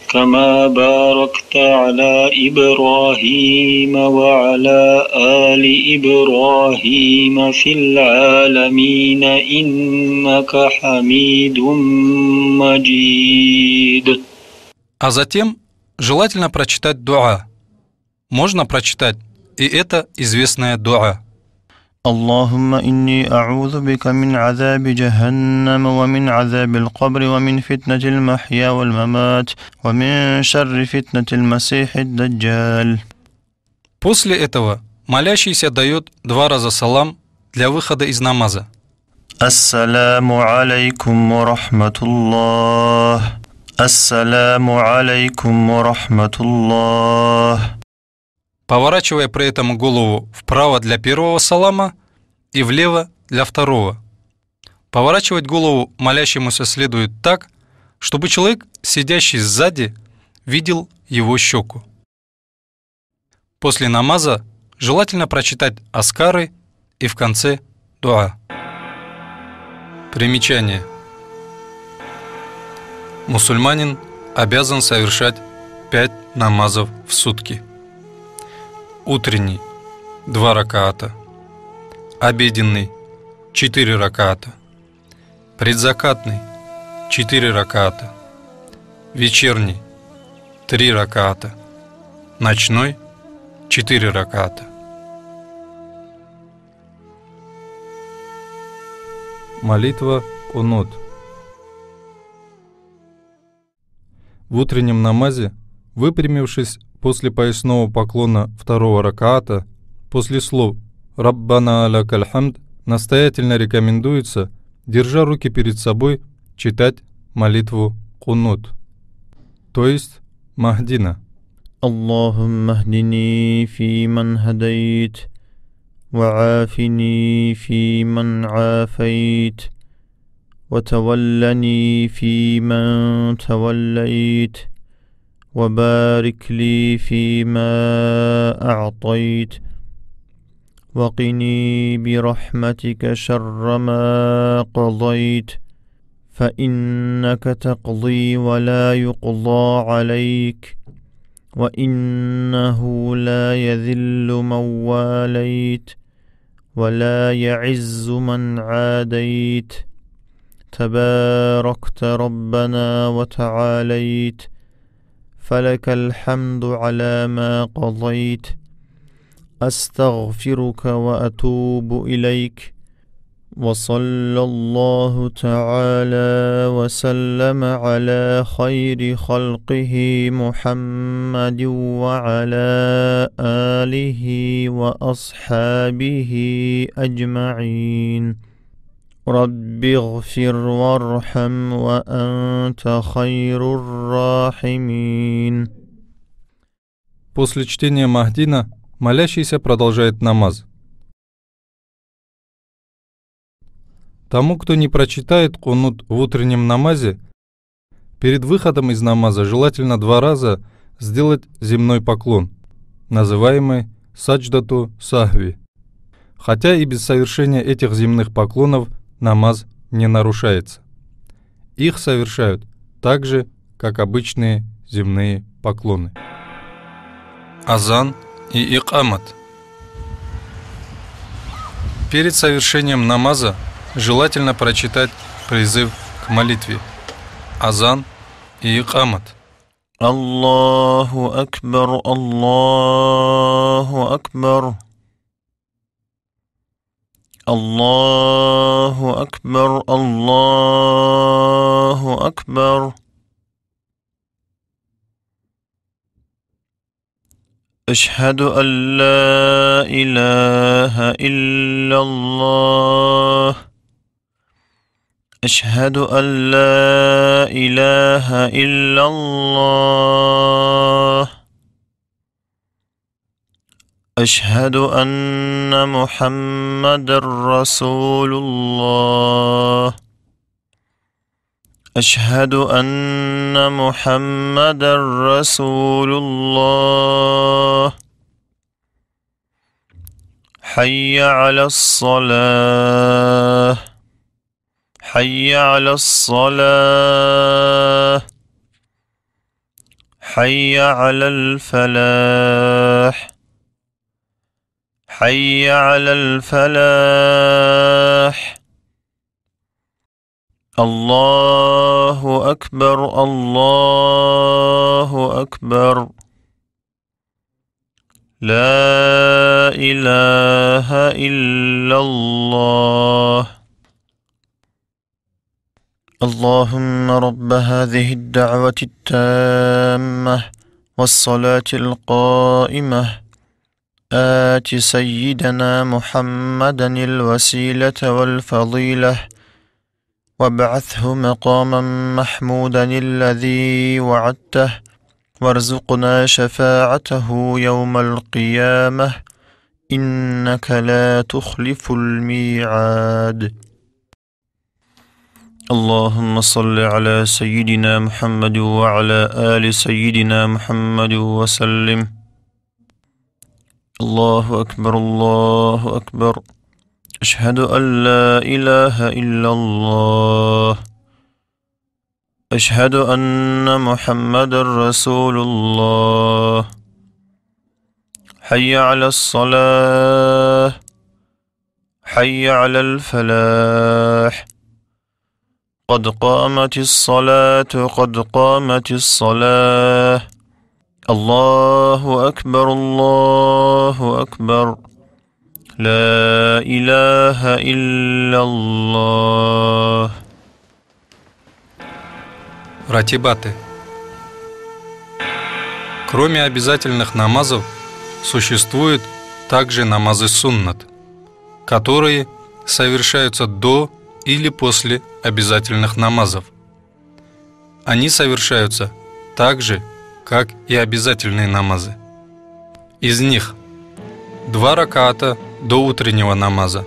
كما باركت على إبراهيم وعلى آل إبراهيم في العالمين إنك حميد مجيد. А затем желательно прочитать дуа. Можно прочитать и это известное дуа. اللهم إني أعوذ بك من عذاب جهنم ومن عذاب القبر ومن فتنة المحيا والممات ومن شر فتنة المسيح الدجال. После этого молящийся дает 2 раза салам для выхода из намаза. Ассаламу алейкум ва рахматуллах. Ассаламу алейкум ва рахматуллах. Поворачивая при этом голову вправо для первого салама и влево для второго. Поворачивать голову молящемуся следует так, чтобы человек, сидящий сзади, видел его щеку. После намаза желательно прочитать аскары и в конце дуа. Примечание. Мусульманин обязан совершать 5 намазов в сутки. Утренний 2 ракаата, обеденный 4 ракаата, предзакатный 4 ракаата, вечерний 3 ракаата, ночной 4 ракаата. Молитва кунут. В утреннем намазе, выпрямившись после поясного поклона 2 ракаата, после слов «Раббана лакаль хамд» настоятельно рекомендуется, держа руки перед собой, читать молитву кунут, то есть Махдина. Аллахумма хдини фи ман хадайт, ва афини фи ман афайт, ва таваллани фи ман таваллайт, وبارك لي فيما أعطيت وقني برحمتك شر ما قضيت فإنك تقضي ولا يقضى عليك وإنه لا يذل من واليت ولا يعز من عاديت تباركت ربنا وتعاليت فلك الحمد على ما قضيت أستغفرك وأتوب إليك وصلى الله تعالى وسلم على خير خلقه محمد وعلى آله وأصحابه أجمعين رب اغفر وارحم وأنت خير الراحمين. После чтения Махдина молящийся продолжает намаз. Тому, кто не прочитает кунут в утреннем намазе, перед выходом из намаза желательно 2 раза сделать земной поклон, называемый садждату сахви. Хотя и без совершения этих земных поклонов намаз не нарушается. Их совершают так же, как обычные земные поклоны. Азан и икамат. Перед совершением намаза желательно прочитать призыв к молитве, азан и икамат. Аллаху Акбар, Аллаху Акбар. Аллаху Акбар, Аллаху Акбар. أشهد أن لا إله إلا الله أشهد أن لا إله إلا الله أشهد أن محمد رسول الله أشهد أن محمد رسول الله حي على الصلاة حي على الصلاة حي على الفلاح حي على الفلاح الله أكبر الله أكبر لا إله إلا الله. اللهم رب هذه الدعوة التامة والصلاة القائمة آت سيدنا محمدا الوسيلة والفضيلة وابعثه مقاما محمودا الذي وعدته وارزقنا شفاعته يوم القيامة إنك لا تخلف الميعاد. اللهم صل على سيدنا محمد وعلى آل سيدنا محمد وسلم. الله أكبر الله أكبر أشهد أن لا إله إلا الله أشهد أن محمد رسول الله حي على الصلاة حي على الفلاح قد قامت الصلاة قد قامت الصلاة. الله أكبر الله أكبر لا إله إلا الله. Ратибаты. Кроме обязательных намазов, существуют также намазы суннат, которые совершаются до или после обязательных намазов. Они совершаются так же, как и обязательные намазы. Из них 2 ракаата до утреннего намаза,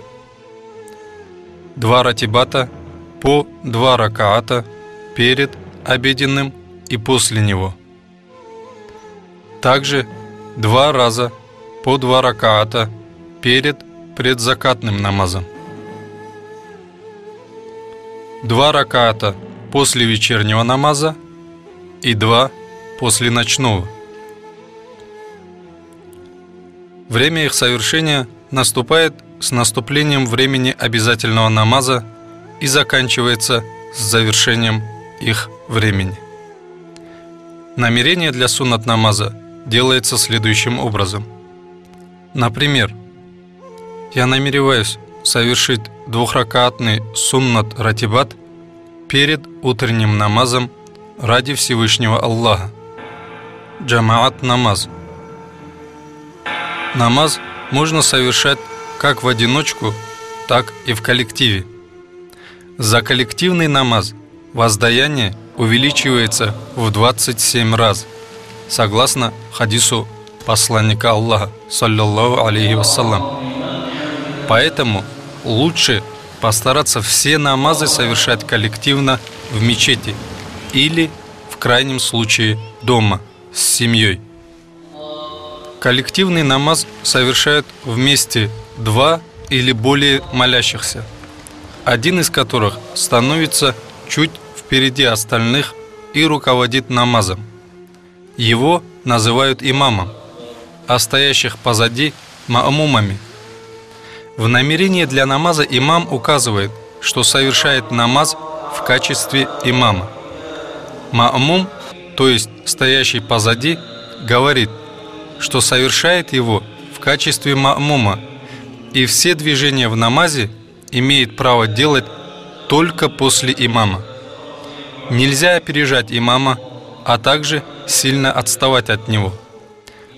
2 ратибата по 2 ракаата перед обеденным и после него. Также 2 раза по 2 ракаата перед предзакатным намазом. 2 ракаата после вечернего намаза и 2 после ночного. Время их совершения наступает с наступлением времени обязательного намаза и заканчивается с завершением их времени. Намерение для суннат намаза делается следующим образом. Например, я намереваюсь совершить 2-ракаатный суннат ратибат перед утренним намазом ради Всевышнего Аллаха. Джамаат намаз. Намаз можно совершать как в одиночку, так и в коллективе. За коллективный намаз воздаяние увеличивается в 27 раз, согласно хадису посланника Аллаха, саллаллаху алейхи вассалям. Поэтому лучше постараться все намазы совершать коллективно в мечети или, в крайнем случае, дома с семьей. Коллективный намаз совершают вместе 2 или более молящихся, один из которых становится чуть впереди остальных и руководит намазом. Его называют имамом, а стоящих позади – маамумами. В намерении для намаза имам указывает, что совершает намаз в качестве имама. Маамум, то есть стоящий позади, говорит, что совершает его в качестве маамума, и все движения в намазе имеет право делать только после имама. Нельзя опережать имама, а также сильно отставать от него.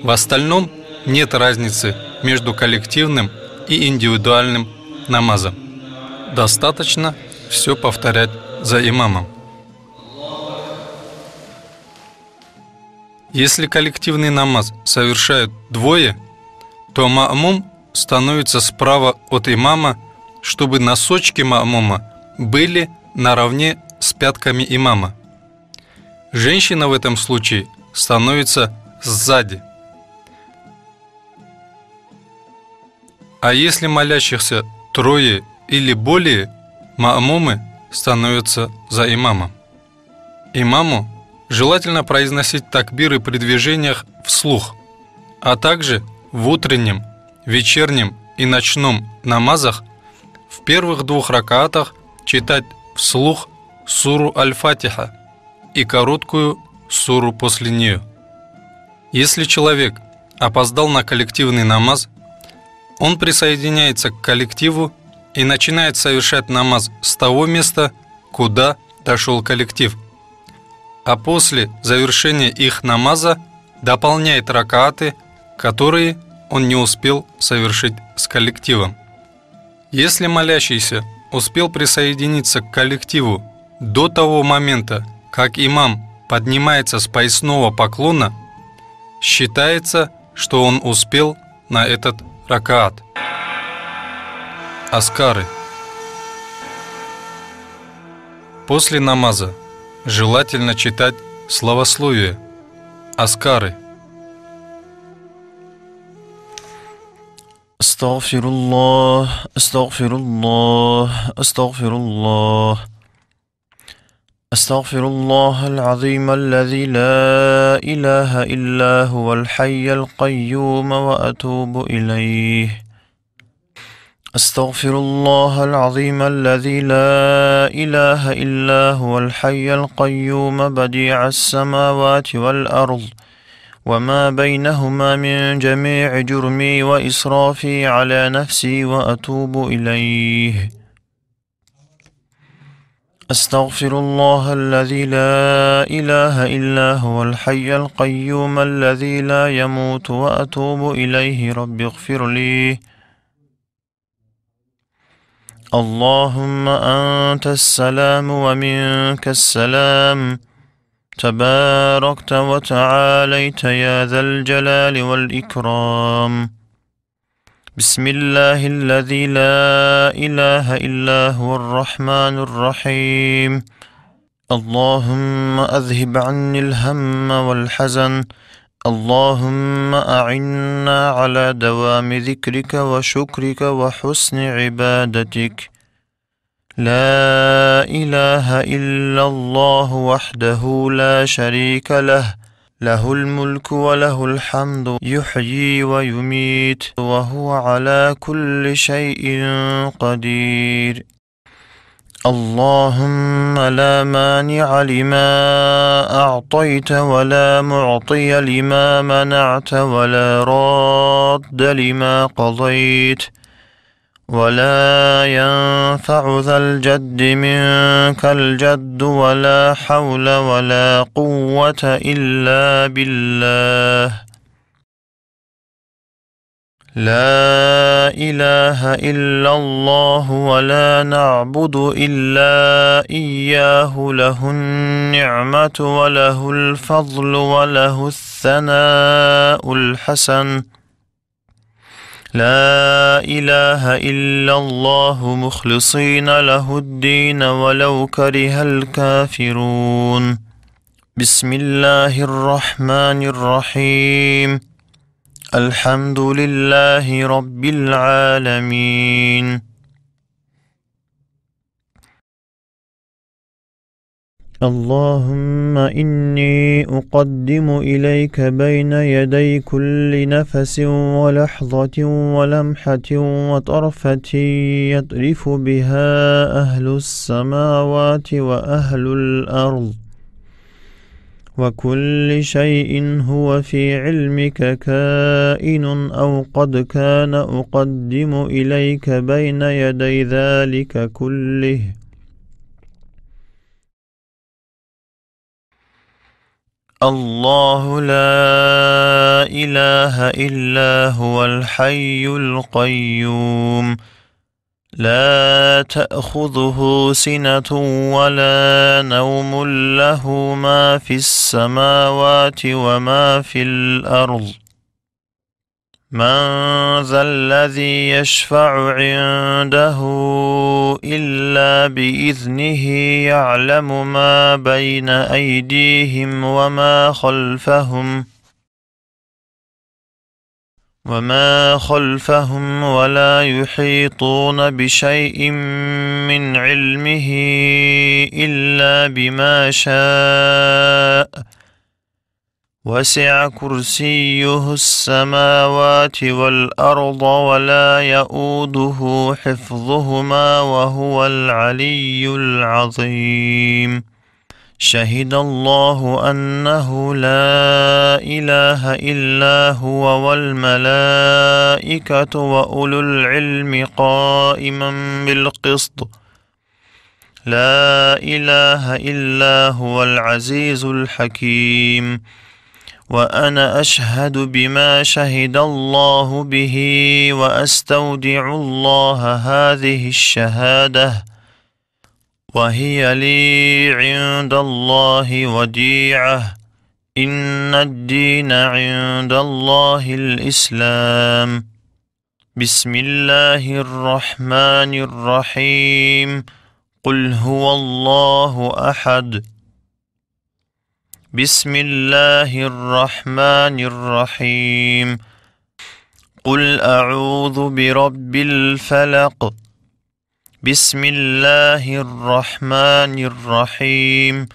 В остальном нет разницы между коллективным и индивидуальным намазом. Достаточно все повторять за имамом. Если коллективный намаз совершают 2, то маамум становится справа от имама, чтобы носочки маамума были наравне с пятками имама. Женщина в этом случае становится сзади. А если молящихся 3 или более, маамумы становятся за имамом. Имаму желательно произносить такбиры при движениях вслух, а также в утреннем, вечернем и ночном намазах в первых 2 ракаатах читать вслух суру Аль-Фатиха и короткую суру после нее. Если человек опоздал на коллективный намаз, он присоединяется к коллективу и начинает совершать намаз с того места, куда дошел коллектив, а после завершения их намаза дополняет ракааты, которые он не успел совершить с коллективом. Если молящийся успел присоединиться к коллективу до того момента, как имам поднимается с поясного поклона, считается, что он успел на этот ракаат. Аскары. После намаза желательно читать славословие, аскары. Астагфируллах, астагфируллах, астагфируллах. أستغفر الله العظيم الذي لا إله إلا هو الحي القيوم وأتوب إليه. أستغفر الله العظيم الذي لا إله إلا هو الحي القيوم بديع السماوات والأرض وما بينهما من جميع جرمي وإسرافي على نفسي وأتوب إليه. أستغفر الله الذي لا إله إلا هو الحي القيوم الذي لا يموت وأتوب إليه رب اغفر لي. اللهم أنت السلام ومنك السلام تباركت وتعاليت يا ذا الجلال والإكرام. بسم الله الذي لا إله إلا هو الرحمن الرحيم. اللهم أذهب عني الهم والحزن. اللهم أعنا على دوام ذكرك وشكرك وحسن عبادتك. لا إله إلا الله وحده لا شريك له، له الملك وله الحمد يحيي ويميت وهو على كل شيء قدير. اللهم لا مانع لما أعطيت ولا معطي لما منعت ولا راد لما قضيت ولا ينفع ذا الجد منك الجد ولا حول ولا قوة إلا بالله. لا إله إلا الله ولا نعبد إلا إياه، له النعمة وله الفضل وله الثناء الحسن. لا إله إلا الله مخلصين له الدين ولو كره الكافرون. بسم الله الرحمن الرحيم. الحمد لله رب العالمين. اللهم إني أقدم إليك بين يدي كل نفس ولحظة ولمحة وطرفة يطرف بها أهل السماوات وأهل الأرض، وكل شيء هو في علمك كائن أو قد كان، أقدم إليك بين يدي ذلك كله. الله لا إله إلا هو الحي القيوم، لا تأخذه سنة ولا نوم، له ما في السماوات وما في الأرض. من ذا الذي يشفع عنده إلا بإذنه، يعلم ما بين أيديهم وما خلفهم ولا يحيطون بشيء من علمه إلا بما شاء، وسع كرسيه السماوات والأرض ولا يؤوده حفظهما وهو العلي العظيم. شهد الله أنه لا إله إلا هو والملائكة وأولو العلم قائما بالقسط. لا إله إلا هو العزيز الحكيم. وأنا أشهد بما شهد الله به، وأستودع الله هذه الشهادة، وهي لي عند الله وديعة. إن الدين عند الله الإسلام. بسم الله الرحمن الرحيم. قل هو الله أحد. بسم الله الرحمن الرحيم. قل أعوذ برب الفلق. بسم الله الرحمن الرحيم.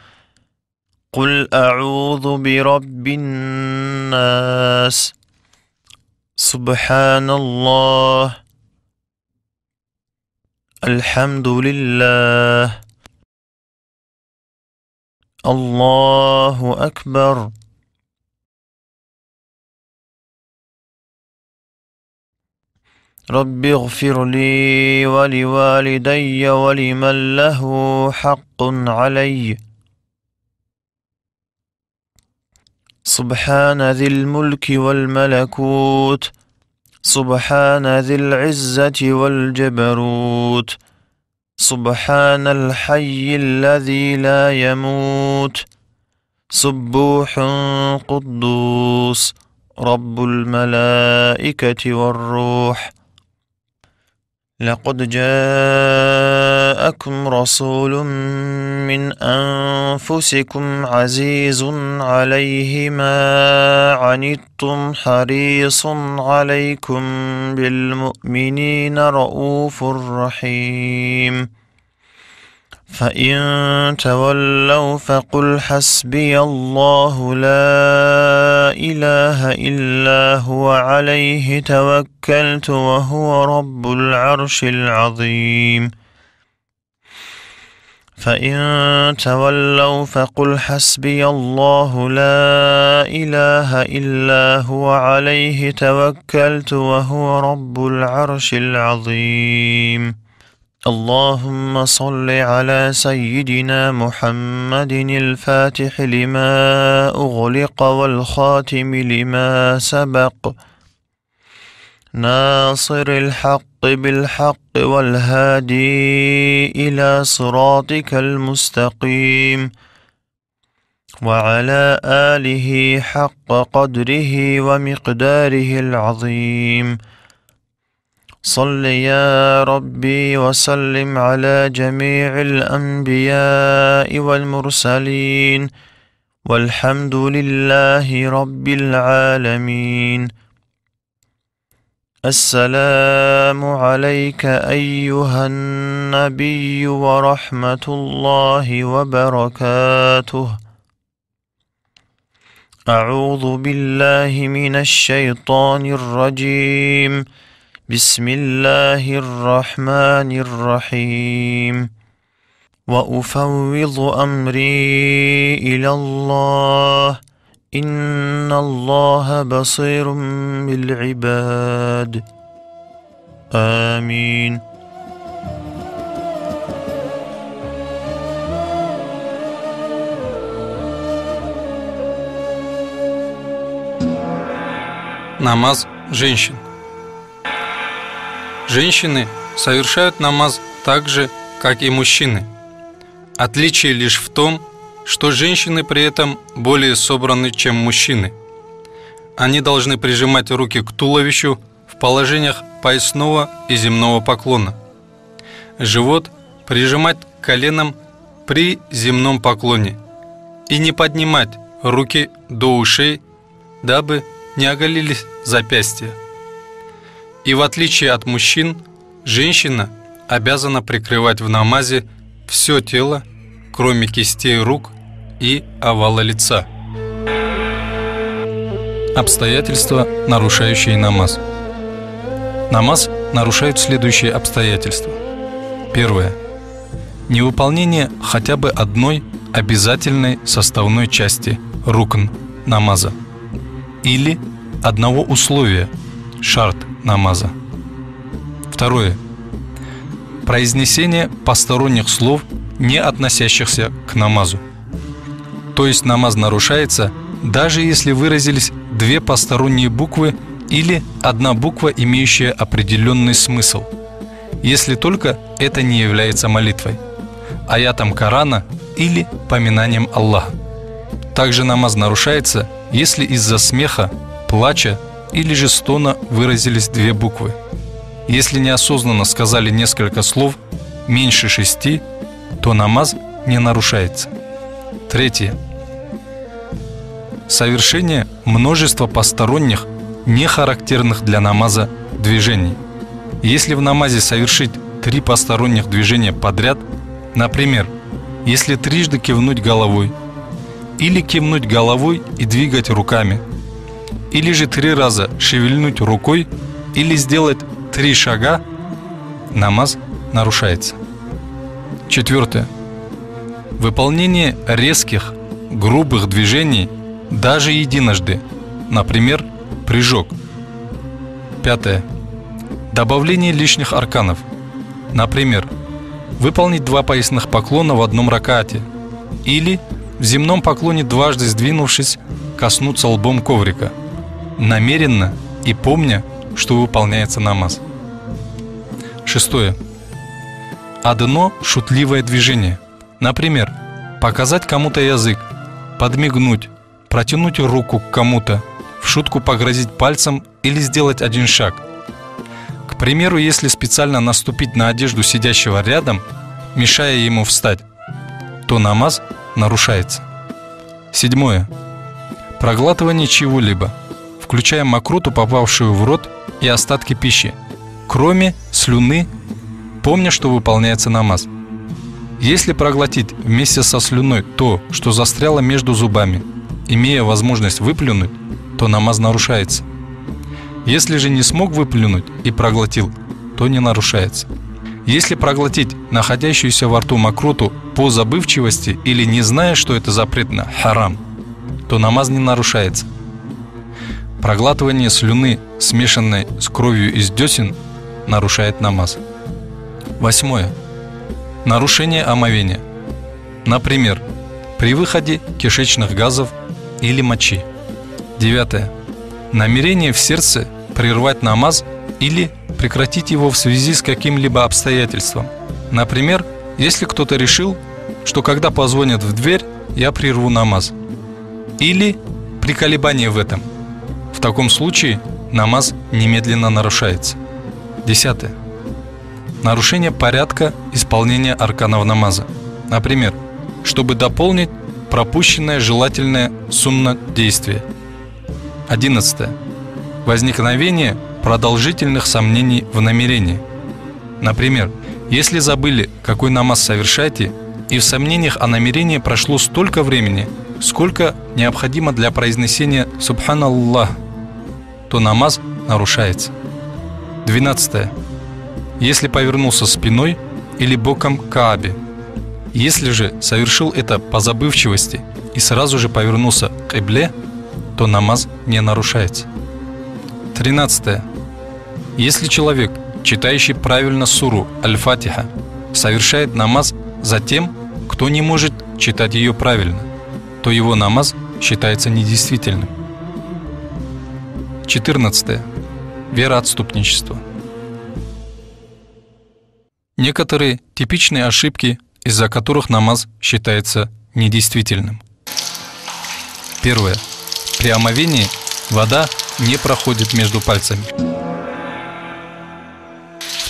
قل أعوذ برب الناس. سبحان الله. الحمد لله. الله أكبر. رب اغفر لي ولوالدي ولمن له حق علي. سبحان ذي الملك والملكوت، سبحان ذي العزة والجبروت، سبحان الحي الذي لا يموت، سبوح قدوس رب الملائكة والروح. لقد جاءكم رسول من أنفسكم عزيز عليه ما عنتم حريص عليكم بالمؤمنين رؤوف رحيم. فإن تولوا فقل حسبي الله لا إله إلا هو عليه توكلت وهو رب العرش العظيم. فإن تولوا فقل حسبي الله لا إله إلا هو عليه توكلت وهو رب العرش العظيم. اللهم صل على سيدنا محمد الفاتح لما أغلق والخاتم لما سبق ناصر الحق بالحق والهادي إلى صراطك المستقيم وعلى آله حق قدره ومقداره العظيم. صل يا ربي وسلم على جميع الأنبياء والمرسلين والحمد لله رب العالمين. السلام عليك أيها النبي ورحمة الله وبركاته. أعوذ بالله من الشيطان الرجيم. بسم الله الرحمن الرحيم. وأفوض أمري إلى الله إن الله بصير بالعباد. آمين. Намаз женщин. Женщины совершают намаз так же, как и мужчины. Отличие лишь в том, что женщины при этом более собраны, чем мужчины. Они должны прижимать руки к туловищу в положениях поясного и земного поклона. Живот прижимать к коленам при земном поклоне и не поднимать руки до ушей, дабы не оголились запястья. И в отличие от мужчин, женщина обязана прикрывать в намазе все тело, кроме кистей рук и овала лица. Обстоятельства, нарушающие намаз. Намаз нарушают следующие обстоятельства. Первое. Невыполнение хотя бы одной обязательной составной части рукн намаза или одного условия шарт намаза. Второе. Произнесение посторонних слов, не относящихся к намазу. То есть намаз нарушается, даже если выразились две посторонние буквы или одна буква, имеющая определенный смысл, если только это не является молитвой, аятом Корана или поминанием Аллаха. Также намаз нарушается, если из-за смеха, плача или же стона выразились две буквы. Если неосознанно сказали несколько слов, меньше 6, то намаз не нарушается. Третье. Совершение множества посторонних, не характерных для намаза движений. Если в намазе совершить 3 посторонних движения подряд, например, если трижды кивнуть головой, или кивнуть головой и двигать руками, или же 3 раза шевельнуть рукой, или сделать 3 шага, намаз нарушается. Четвертое. Выполнение резких, грубых движений даже единожды, например, прыжок. Пятое. Добавление лишних арканов, например, выполнить 2 поясных поклона в одном ракаате или в земном поклоне дважды сдвинувшись, коснуться лбом коврика, намеренно и помня, что выполняется намаз. Шестое. Одно шутливое движение, например, показать кому-то язык, подмигнуть, протянуть руку к кому-то, в шутку погрозить пальцем или сделать 1 шаг. К примеру, если специально наступить на одежду сидящего рядом, мешая ему встать, то намаз нарушается. Седьмое. Проглатывание чего-либо, включая мокроту, попавшую в рот, и остатки пищи, кроме слюны, помня, что выполняется намаз. Если проглотить вместе со слюной то, что застряло между зубами, имея возможность выплюнуть, то намаз нарушается. Если же не смог выплюнуть и проглотил, то не нарушается. Если проглотить находящуюся во рту мокроту по забывчивости или не зная, что это запретно, харам, то намаз не нарушается. Проглатывание слюны, смешанной с кровью из десен, нарушает намаз. 8. Нарушение омовения. Например, при выходе кишечных газов или мочи. 9. Намерение в сердце прервать намаз или прекратить его в связи с каким-либо обстоятельством. Например, если кто-то решил, что когда позвонят в дверь, я прерву намаз. Или при колебании в этом. В таком случае намаз немедленно нарушается. 10. Нарушение порядка исполнения арканов намаза. Например, чтобы дополнить пропущенное желательное суннат действие. 11. Возникновение продолжительных сомнений в намерении. Например, если забыли, какой намаз совершаете, и в сомнениях о намерении прошло столько времени, сколько необходимо для произнесения «Субханаллах», то намаз нарушается. 12. Если повернулся спиной или боком к Каабе. Если же совершил это по забывчивости и сразу же повернулся к Ибле, то намаз не нарушается. 13. Если человек, читающий правильно суру Аль-Фатиха, совершает намаз за тем, кто не может читать ее правильно, то его намаз считается недействительным. 14. Вероотступничество. Некоторые типичные ошибки, из-за которых намаз считается недействительным. 1. При омовении вода не проходит между пальцами.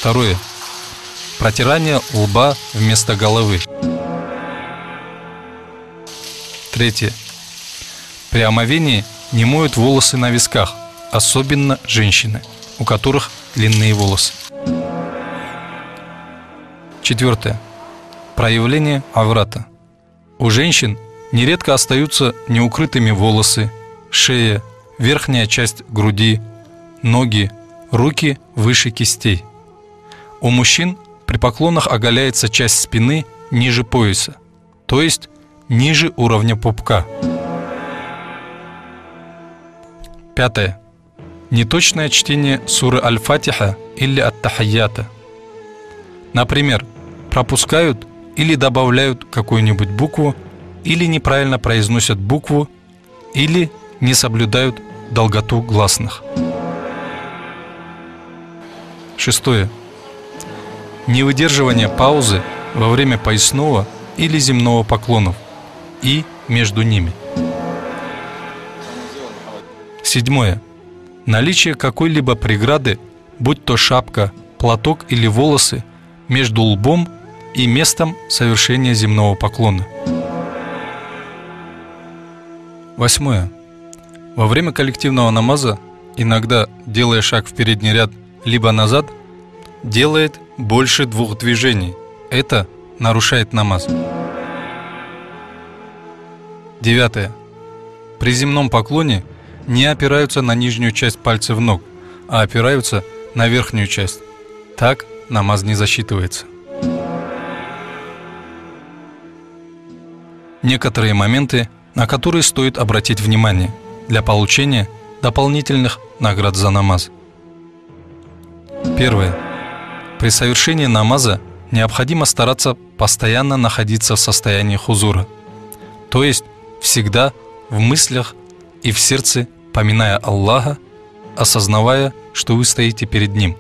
2. Протирание лба вместо головы. 3. При омовении не моют волосы на висках, особенно женщины, у которых длинные волосы. 4. Проявление аврата. У женщин нередко остаются неукрытыми волосы, шея, верхняя часть груди, ноги, руки выше кистей. У мужчин при поклонах оголяется часть спины ниже пояса, то есть ниже уровня пупка. 5. Неточное чтение суры Аль-Фатиха или Ат-Тахайята. Например, пропускают или добавляют какую-нибудь букву, или неправильно произносят букву, или не соблюдают долготу гласных. 6. Невыдерживание паузы во время поясного или земного поклонов и между ними. 7. Наличие какой-либо преграды, будь то шапка, платок или волосы, между лбом и местом совершения земного поклона. 8. Во время коллективного намаза, иногда делая шаг в передний ряд либо назад, делает больше 2 движений. Это нарушает намаз. 9. При земном поклоне не опираются на нижнюю часть пальцев ног, а опираются на верхнюю часть. Так намаз не засчитывается. Некоторые моменты, на которые стоит обратить внимание для получения дополнительных наград за намаз. 1. При совершении намаза необходимо стараться постоянно находиться в состоянии хузура, то есть всегда в мыслях и в сердце, поминая Аллаха, осознавая, что вы стоите перед Ним,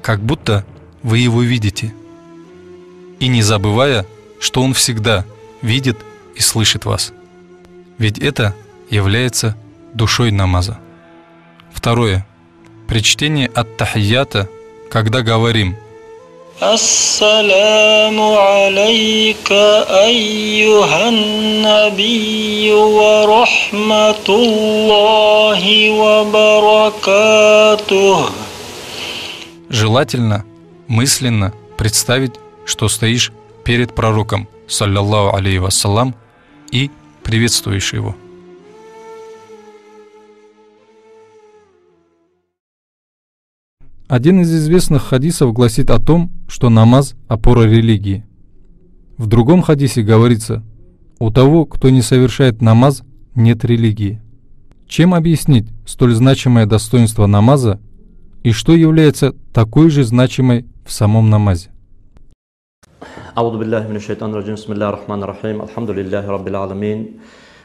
как будто вы Его видите, и не забывая, что Он всегда видит и слышит вас, ведь это является душой намаза. 2. При чтении ат-тахията, когда говорим Ассаламу алейка айюхан набию ва рахматуллахи ва баракатух. Желательно мысленно представить, что стоишь перед пророком, саллаллаху алейхи вассалам, и приветствуешь его. Один из известных хадисов гласит о том, что намаз – опора религии. В другом хадисе говорится: у того, кто не совершает намаз, нет религии. Чем объяснить столь значимое достоинство намаза и что является такой же значимой в самом намазе? أعوذ بالله من الشيطان الرجيم بسم الله الرحمن الرحيم الحمد لله رب العالمين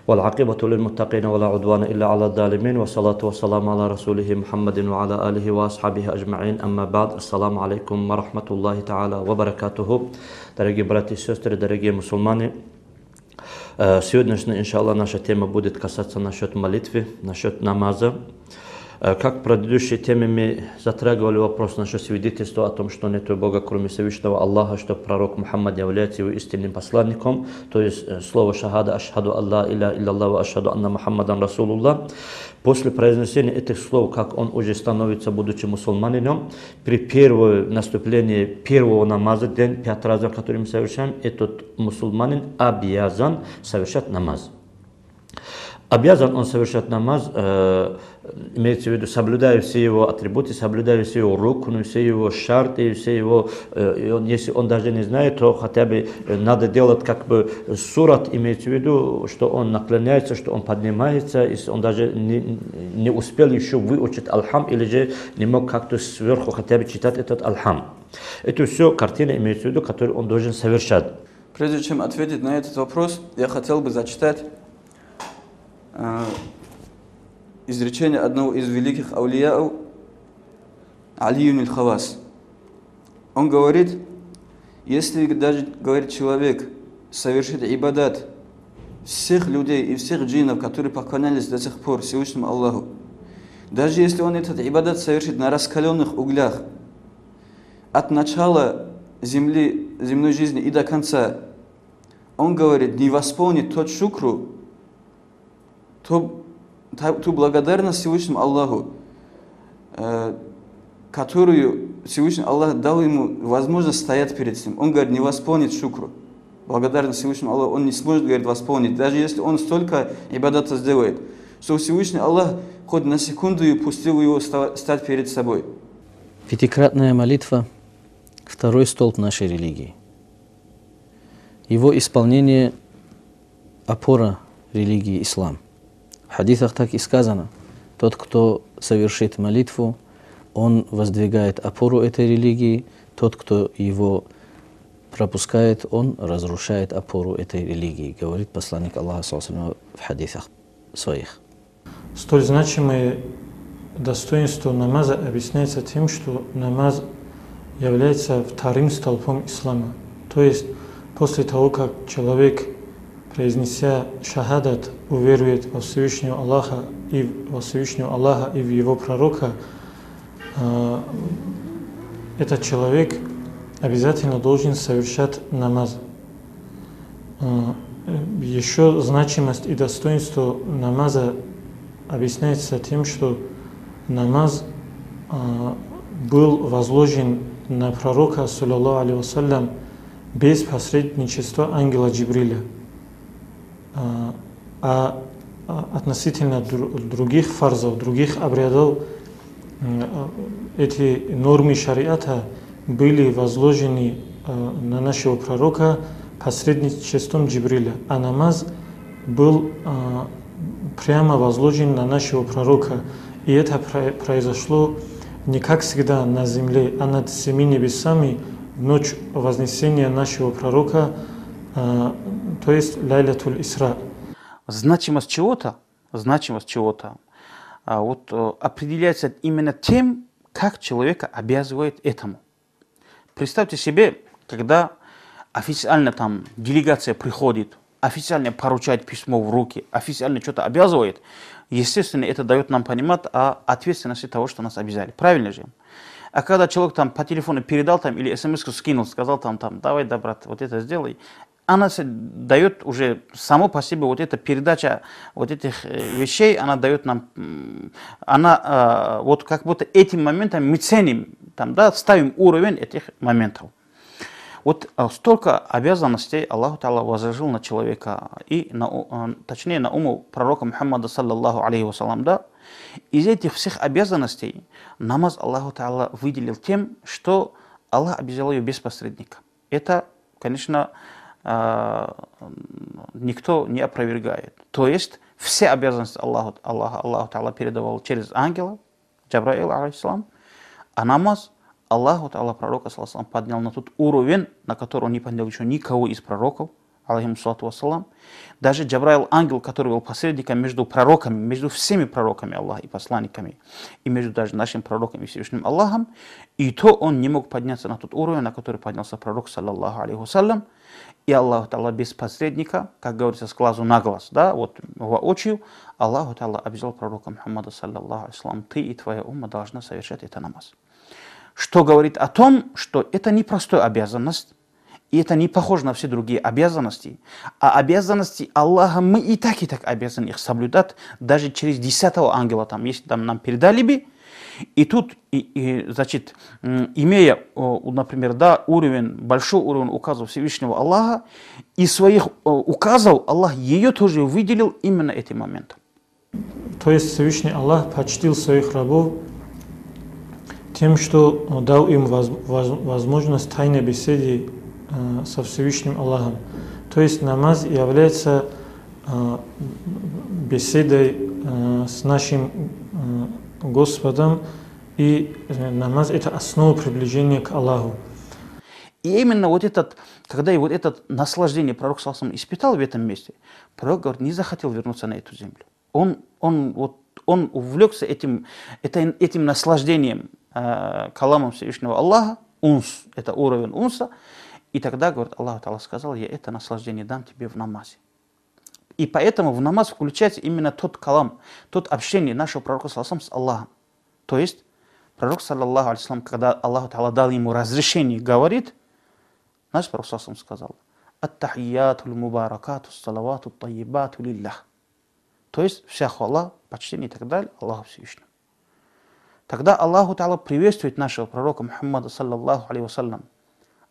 والعاقبة للمتقين ولا عدوان إلا على الظالمين والصلاة والسلام على رسوله محمد وعلى آله وأصحابه أجمعين أما بعد السلام عليكم ورحمة الله تعالى وبركاته. Дорогие братья и сестры, дорогие мусульмане, сегодняшняя, иншаллах, наша тема будет касаться насчет молитвы, насчет намаза. Как в предыдущей теме мы затрагивали вопрос насчет свидетельства о том, что нет Бога, кроме Всевышнего Аллаха, что пророк Мухаммад является его истинным посланником, то есть слово шахада «Ашхаду Аллах иля илlallah ва ашхаду анна Мухаммадан Расулуллах». После произнесения этих слов, как он уже становится, будучи мусульманином, при первом наступлении первого намаза, день 5 раз, который мы совершаем, этот мусульманин обязан совершать намаз. Обязан он совершать намаз, имеется в виду, соблюдая все его атрибуты, соблюдая все его рукну, все его шарты, все его, если он даже не знает, то хотя бы надо делать как бы сурат, имеется в виду, что он наклоняется, что он поднимается, если он даже не успел еще выучить алхам, или же не мог как-то сверху хотя бы читать этот алхам. Это все картина, имеется в виду, которую он должен совершать. Прежде чем ответить на этот вопрос, я хотел бы зачитать изречение одного из великих аулияов, Алиюн аль-Хавас. Он говорит: если даже, говорит, человек совершит ибадат всех людей и всех джиннов, которые поклонялись до сих пор Всевышнему Аллаху, даже если он этот ибадат совершит на раскаленных углях, от начала земной жизни и до конца, он говорит, не восполнит тот шукру, ту благодарность Всевышнему Аллаху, которую Всевышний Аллах дал ему возможность стоять перед ним. Он говорит, не восполнит шукру. Благодарность Всевышнему Аллаху он не сможет, говорит, восполнить. Даже если он столько ибадата сделает, что Всевышний Аллах хоть на секунду и пустил его стать перед собой. Пятикратная молитва – второй столб нашей религии. Его исполнение – опора религии ислам. В хадисах так и сказано: тот, кто совершит молитву, он воздвигает опору этой религии, тот, кто его пропускает, он разрушает опору этой религии, говорит посланник Аллаха в хадисах своих. Столь значимое достоинство намаза объясняется тем, что намаз является вторым столпом ислама. То есть после того, как человек, произнеся шахадат, уверует во Всевышнего Аллаха и в его пророка, этот человек обязательно должен совершать намаз. Еще значимость и достоинство намаза объясняется тем, что намаз был возложен на пророка, саллаллаху алейхи вассалям, без посредничества ангела Джибриля. А относительно других фарзов, других обрядов, эти нормы шариата были возложены на нашего пророка посредничеством Джибриля, а намаз был прямо возложен на нашего пророка. И это произошло не как всегда на земле, а над 7 небесами в ночь вознесения нашего пророка, то есть Лайлятуль Исра. Значимость чего-то определяется именно тем, как человека обязывает этому. Представьте себе, когда официально там делегация приходит, официально поручает письмо в руки, официально что-то обязывает, естественно, это дает нам понимать о ответственности того, что нас обязали. Правильно же? А когда человек там по телефону передал там, или смс-ку скинул, сказал там, давай, да, брат, вот это сделай, она дает уже само по себе вот эта передача вот этих вещей, она дает нам, вот как будто этим моментом мы ценим, там, да, ставим уровень этих моментов. Вот столько обязанностей Аллах Та'ala возложил на человека, и точнее на уму пророка Мухаммада, саллаллаху алейхи вассалам, да. Из этих всех обязанностей намаз Аллаху Та'ала выделил тем, что Аллах обязал ее без посредника. Это, конечно, никто не опровергает. То есть все обязанности Аллаху Та'ала передавал через ангела, Джабраил, алейхиссалам, а намаз Аллаху Та'ала пророка саллаллаху алейхи поднял на тот уровень, на который он не поднял еще никого из пророков, алейхиссалату вассалам. Даже Джабраил, ангел, который был посредником между пророками, между всеми пророками Аллаха и посланниками, и между даже нашим пророком и Всевышним Аллахом, и то он не мог подняться на тот уровень, на который поднялся пророк, саллаллаху алейхи вассалям. И Аллаху Та'ала без посредника, как говорится, с глазу на глаз, да, вот воочию, Аллаху Та'ала обязал пророка Мухаммада, саллаллаху алейхи вассалям, ты и твоя умма должна совершать это намаз. Что говорит о том, что это не простая обязанность, и это не похоже на все другие обязанности, а обязанности Аллаха мы и так обязаны их соблюдать, даже через 10-го ангела, там, если там нам передали бы. И тут, значит, имея, например, да, большой уровень указов Всевышнего Аллаха, и своих указов Аллах ее тоже выделил именно этим моментом. То есть Всевышний Аллах почтил своих рабов тем, что дал им возможность тайной беседы со Всевышним Аллахом. То есть намаз является беседой с нашим Господом, и намаз — это основа приближения к Аллаху. И именно вот когда вот это наслаждение пророк саллаллаху алейхи вассалям испытал в этом месте, пророк, говорит, не захотел вернуться на эту землю. Он увлекся этим наслаждением каламом Всевышнего Аллаха, унс, это уровень унса, и тогда, говорит, Аллах Та'ала сказал, я это наслаждение дам тебе в намазе. И поэтому в намаз включается именно тот калам, тот общение нашего пророка саллаллаху алейхи вассалям с Аллахом. То есть пророк, саллаллаху алейхи вассалям, когда Аллах Та'ала дал ему разрешение, говорит, наш пророк саллаллаху алейхи вассалям сказал, ат-тахияту мубаракату салавату тайибату лиллах. То есть вся хвала, почтение и так далее Аллаху Всевышнему. Тогда Аллаху Та'ала приветствует нашего пророка Мухаммада, саллаллаху алейхи вассалям.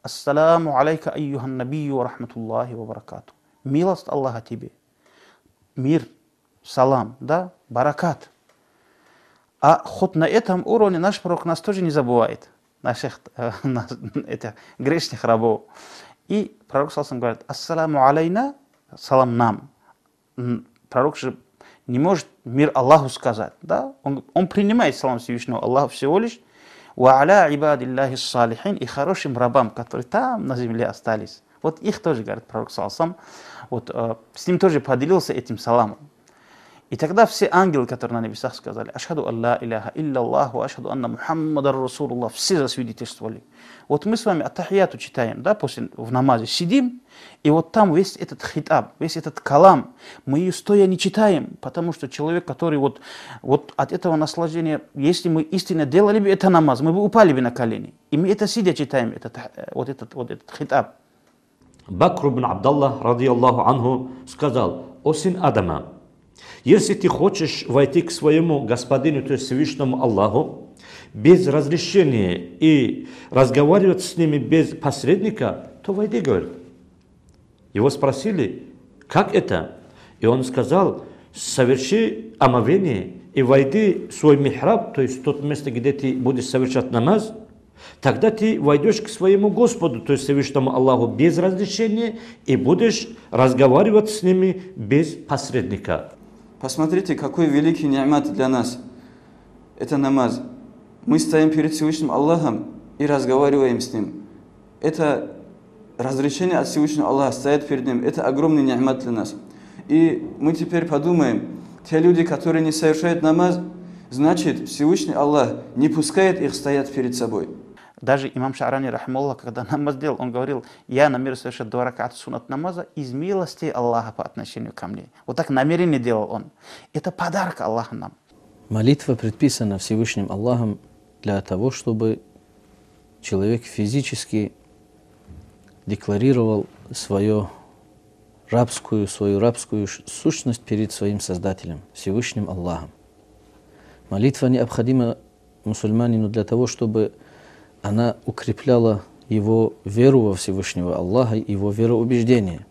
Ассаламу алейка айюхан набию ва рахматуллахи ва баракату. Милость Аллаха тебе. Мир, салам, да, баракат. А хоть на этом уровне наш пророк нас тоже не забывает, наших этих грешных рабов. И пророк саллаллаху алейхи говорит, ассаламу алейна, салам нам. Пророк же не может мир Аллаху сказать, да? Он принимает салам Всевышнего Аллаха всего лишь, ва аля ибадиллахи салихин, и хорошим рабам, которые там на земле остались. Вот их тоже, говорит пророк саллаллаху алейхи вот с ним тоже поделился этим саламом. И тогда все ангелы, которые на небесах, сказали, ашхаду алла иляха илляллаху, ашхаду анна Мухаммадар Расулуллах, все засвидетельствовали. Вот мы с вами ат-тахияту читаем, да, в намазе сидим, и вот там весь этот хитаб, весь этот калам, мы ее стоя не читаем, потому что человек, который вот от этого наслаждения, если мы истинно делали бы это намаз, мы бы упали бы на колени. И мы это сидя читаем, этот хитаб. Бакр ибн Абдаллах, радиаллаху анху, сказал, о сын Адама, если ты хочешь войти к своему господину, то есть Всевышнему Аллаху, без разрешения и разговаривать с ними без посредника, то войди, говорит. Его спросили, как это? И он сказал, соверши омовение и войди в свой михраб, то есть в то место, где ты будешь совершать намаз, тогда ты войдешь к своему Господу, то есть Всевышнему Аллаху, без разрешения и будешь разговаривать с ними без посредника. Посмотрите, какой великий ни'мат для нас. Это намаз. Мы стоим перед Всевышним Аллахом и разговариваем с Ним. Это разрешение от Всевышнего Аллаха стоит перед Ним. Это огромный ни'мат для нас. И мы теперь подумаем, те люди, которые не совершают намаз, значит, Всевышний Аллах не пускает их стоять перед собой. Даже имам Шаарани, рахималлах, когда намаз делал, он говорил, я намерен совершать 2 раката суннат намаза из милости Аллаха по отношению ко мне. Вот так намерение делал он. Это подарок Аллаха нам. Молитва предписана Всевышним Аллахом для того, чтобы человек физически декларировал свою рабскую сущность перед своим Создателем, Всевышним Аллахом. Молитва необходима мусульманину для того, чтобы она укрепляла его веру во Всевышнего Аллаха, его вероубеждение.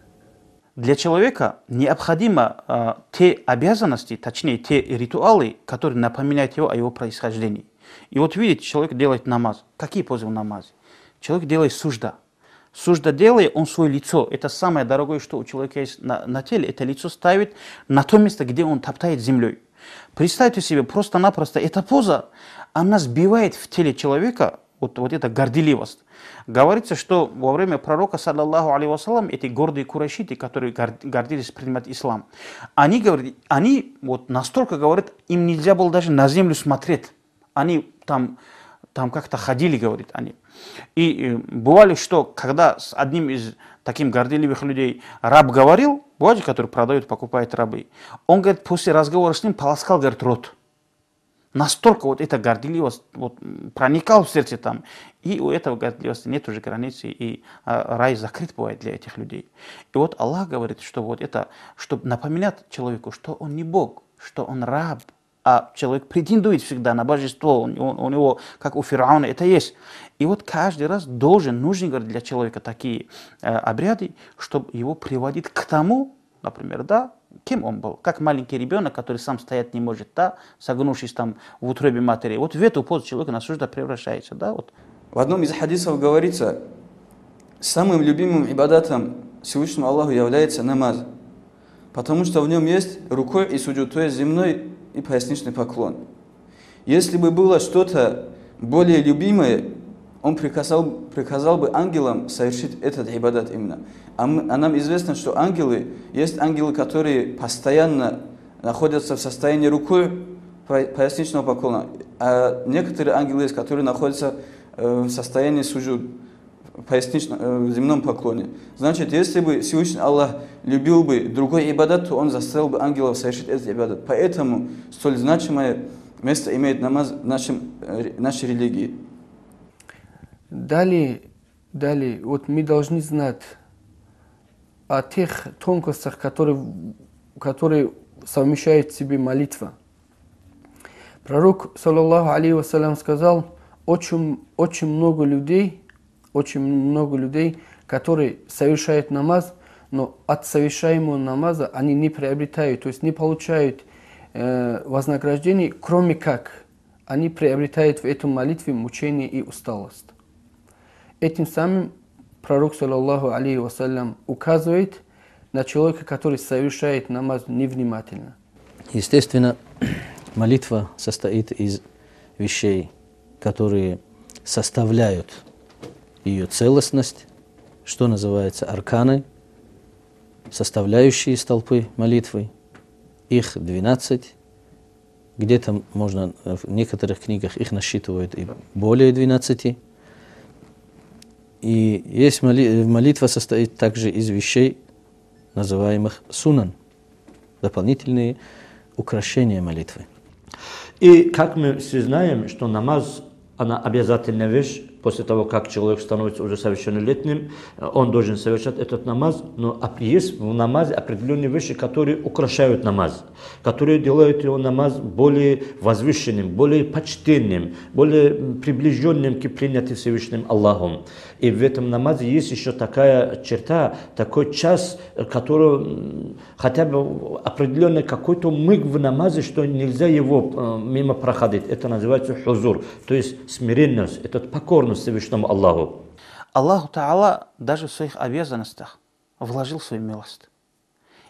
Для человека необходимо те обязанности, точнее те ритуалы, которые напоминают его о его происхождении. И вот видите, человек делает намаз. Какие позы в намазе? Человек делает сужда. Сужда делая, он свое лицо, это самое дорогое, что у человека есть на теле, это лицо ставит на то место, где он топтает землей. Представьте себе, просто-напросто эта поза, она сбивает в теле человека вот эта горделивость. Говорится, что во время пророка, саллаллаху алейхи вассалам, эти гордые курайшиты, которые гордились принимать ислам, они вот настолько говорят, им нельзя было даже на землю смотреть. Они там как-то ходили, говорит они. И бывали, что когда с одним из таких горделивых людей раб говорил, бывает, который продает, покупает рабы, он, говорит, после разговора с ним полоскал, говорит, рот. Настолько вот эта горделивость проникала в сердце там. И у этого горделивости нет уже границы, и рай закрыт бывает для этих людей. И вот Аллах говорит, что вот это, чтобы напоминать человеку, что он не Бог, что он раб, а человек претендует всегда на божество, у него, как у фараона, это есть. И вот каждый раз нужны, говорит, для человека такие обряды, чтобы его приводить к тому, например, да, кем он был, как маленький ребенок, который сам стоять не может, да, согнувшись там в утробе матери. Вот в эту позу человек на сужда превращается, да, вот. В одном из хадисов говорится, самым любимым ибадатом Всевышнему Аллаху является намаз, потому что в нем есть рукой и суджуд, то есть земной и поясничный поклон. Если бы было что-то более любимое, он приказал бы ангелам совершить этот ибадат именно. А нам известно, что есть ангелы, которые постоянно находятся в состоянии рукой поясничного поклона, а некоторые ангелы есть, которые находятся в состоянии суджуд, в земном поклоне. Значит, если бы Всевышний Аллах любил бы другой ибадат, то он заставил бы ангелов совершить этот ибадат. Поэтому столь значимое место имеет намаз в нашей религии. Далее, вот мы должны знать о тех тонкостях, которые совмещают в себе молитва. Пророк, саллаллаху алейхи вассалям, сказал, очень много людей, которые совершают намаз, но от совершаемого намаза они не приобретают, то есть не получают вознаграждение, кроме как они приобретают в этом молитве мучение и усталость. Этим самым пророк, саллаллаху алейхи вассалям, указывает на человека, который совершает намаз невнимательно. Естественно, молитва состоит из вещей, которые составляют ее целостность, что называется арканы, составляющие столпы молитвы. Их 12. Где-то можно, в некоторых книгах их насчитывают и более 12. И есть молитва состоит также из вещей, называемых сунан, дополнительные украшения молитвы. И как мы все знаем, что намаз, она обязательная вещь. После того, как человек становится уже совершеннолетним, он должен совершать этот намаз. Но есть в намазе определенные вещи, которые украшают намаз, которые делают его намаз более возвышенным, более почтенным, более приближенным к принятию Всевышним Аллахом. И в этом намазе есть еще такая черта, такой час, который хотя бы определенный какой-то миг в намазе, что нельзя его мимо проходить. Это называется хузур, то есть смиренность, это покорность Всевышнему Аллаху. Аллаху Та'ала даже в своих обязанностях вложил свою милость.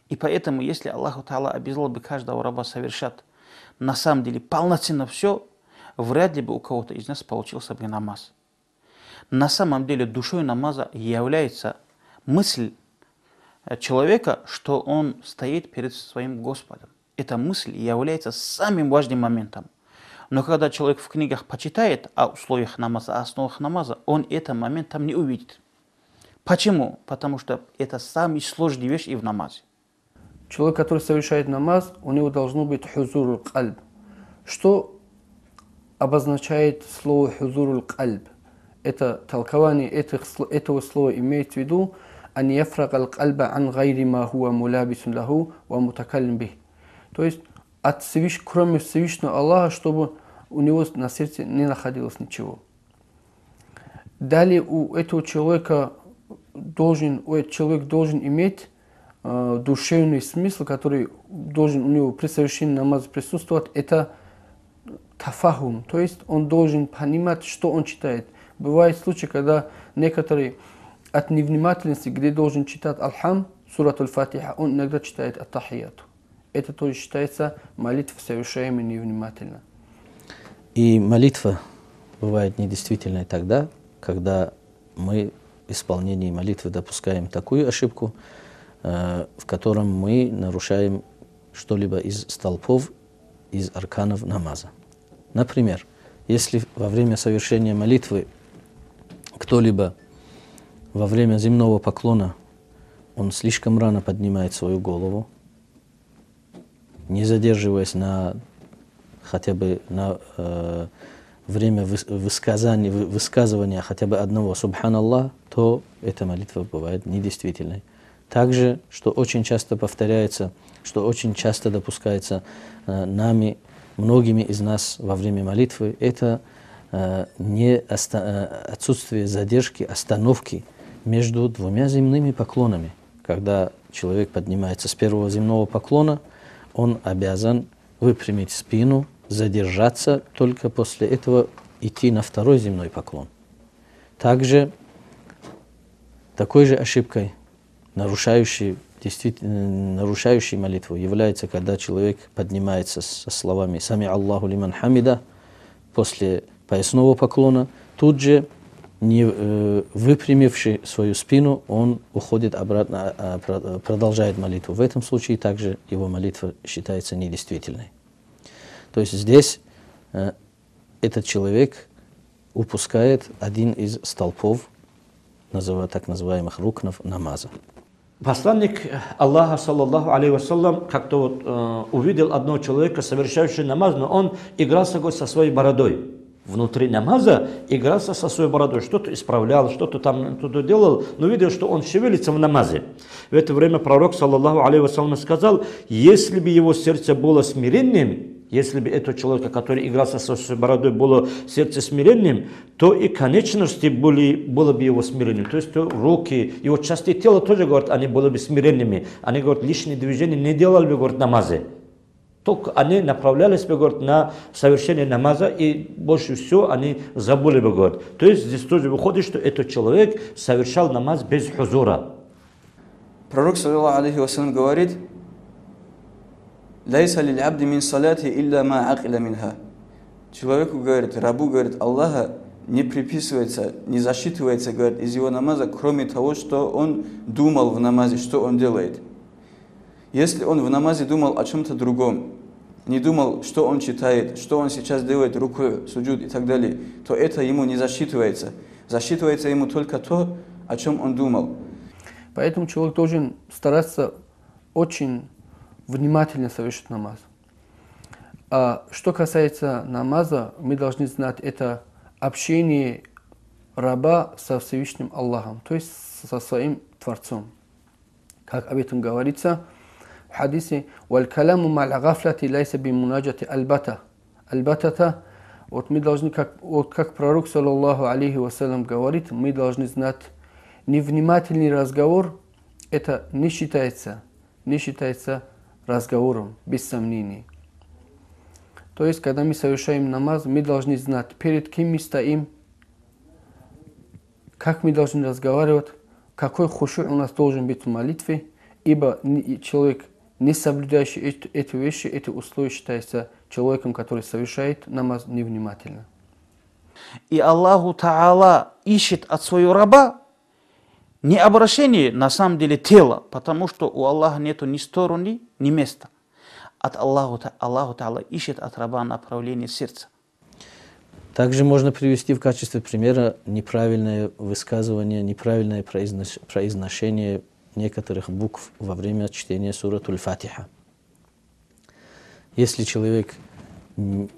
И поэтому, если Аллаху Та'ала обязал бы каждого раба совершать на самом деле полноценно все, вряд ли бы у кого-то из нас получился бы намаз. На самом деле душой намаза является мысль человека, что он стоит перед своим Господом. Эта мысль является самым важным моментом. Но когда человек в книгах почитает о условиях намаза, о основах намаза, он этот момент там не увидит. Почему? Потому что это самая сложная вещь и в намазе. Человек, который совершает намаз, у него должно быть хузурул кальб. Что обозначает слово хузурул кальб? Это толкование этого слова имеет в виду ан яфрагал кальба ан гайри ма хуа мулабисун лаху ва мутакаллим бих. То есть кроме Всевышнего Аллаха, чтобы у него на сердце не находилось ничего. далее у этого человека этот человек должен иметь душевный смысл, который должен у него при совершении намаза присутствовать, это тафахум, то есть он должен понимать, что он читает. Бывают случаи, когда некоторые от невнимательности, где должен читать Алхам, сурат Аль-Фатиха, он иногда читает Ат-Тахияту. Это тоже считается молитва, совершаемая невнимательно. И молитва бывает недействительной тогда, когда мы в исполнении молитвы допускаем такую ошибку, в котором мы нарушаем что-либо из столпов, из арканов намаза. Например, если во время совершения молитвы кто-либо во время земного поклона он слишком рано поднимает свою голову, не задерживаясь хотя бы на время высказывания хотя бы одного «Субханаллах», то эта молитва бывает недействительной. Также, что очень часто повторяется, что очень часто допускается нами, многими из нас во время молитвы, это отсутствие задержки, остановки между двумя земными поклонами. Когда человек поднимается с первого земного поклона, он обязан выпрямить спину, задержаться, только после этого идти на второй земной поклон. Также такой же ошибкой, нарушающей молитву, является, когда человек поднимается со словами «Сами Аллаху лиман хамида» после поясного поклона, тут же, не выпрямивший свою спину, он уходит обратно, продолжает молитву. В этом случае также его молитва считается недействительной. То есть здесь этот человек упускает один из столпов, так называемых рукнов намаза. Посланник Аллаха, саллаллаху алейхи вассалям, как-то увидел одного человека, совершающего намаз, но он игрался со своей бородой. Внутри намаза игрался со своей бородой, что-то исправлял, что-то там делал, но видел, что он шевелится в намазе. В это время пророк, саллаллаху алейхи вассалям, сказал, если бы его сердце было смиренным, если бы этого человека, который игрался со своей бородой, было сердце смиренным, то и конечности было бы его смиренным. То есть руки, его части тела тоже, говорят, они были бы смиренными. Они, говорят, лишние движения не делали бы, говорят, намазы. Только они направлялись бы, говорят, на совершение намаза, и больше всего они забыли бы, говорят. То есть здесь тоже выходит, что этот человек совершал намаз без хузура. Пророк, саллаллаху алейхи вассалям, говорит: «Лайса лиль абди мин салати илля ма акиля минха». Человеку, говорит, рабу, говорит, Аллаха не приписывается, не засчитывается, говорит, из его намаза, кроме того, что он думал в намазе, что он делает. Если он в намазе думал о чем-то другом, не думал, что он читает, что он сейчас делает, руку, суджуд и так далее, то это ему не засчитывается. Засчитывается ему только то, о чем он думал. Поэтому человек должен стараться очень внимательно совершить намаз. А что касается намаза, мы должны знать, это общение раба со Всевышним Аллахом, то есть со своим Творцом. Как об этом говорится в хадисе: «Валь-каляму ма'л-гафлати лайса би-мунаджати аль-бата». Аль-батата, вот мы должны, как пророк, саллаллаху алейхи вассалям, говорит, мы должны знать, невнимательный разговор, это не считается разговором, без сомнений. То есть, когда мы совершаем намаз, мы должны знать, перед кем мы стоим, как мы должны разговаривать, какой хушу у нас должен быть в молитве, ибо человек, не соблюдающий эти вещи, эти условия, считается человеком, который совершает намаз невнимательно. И Аллаху Та'ала ищет от своего раба не обращение, на самом деле, тела, потому что у Аллаха нету ни стороны, ни места. От Аллаху Та'ала ищет от раба направление сердца. Также можно привести в качестве примера неправильное высказывание, неправильное произношение некоторых букв во время чтения сурат Аль-Фатиха. Если человек, то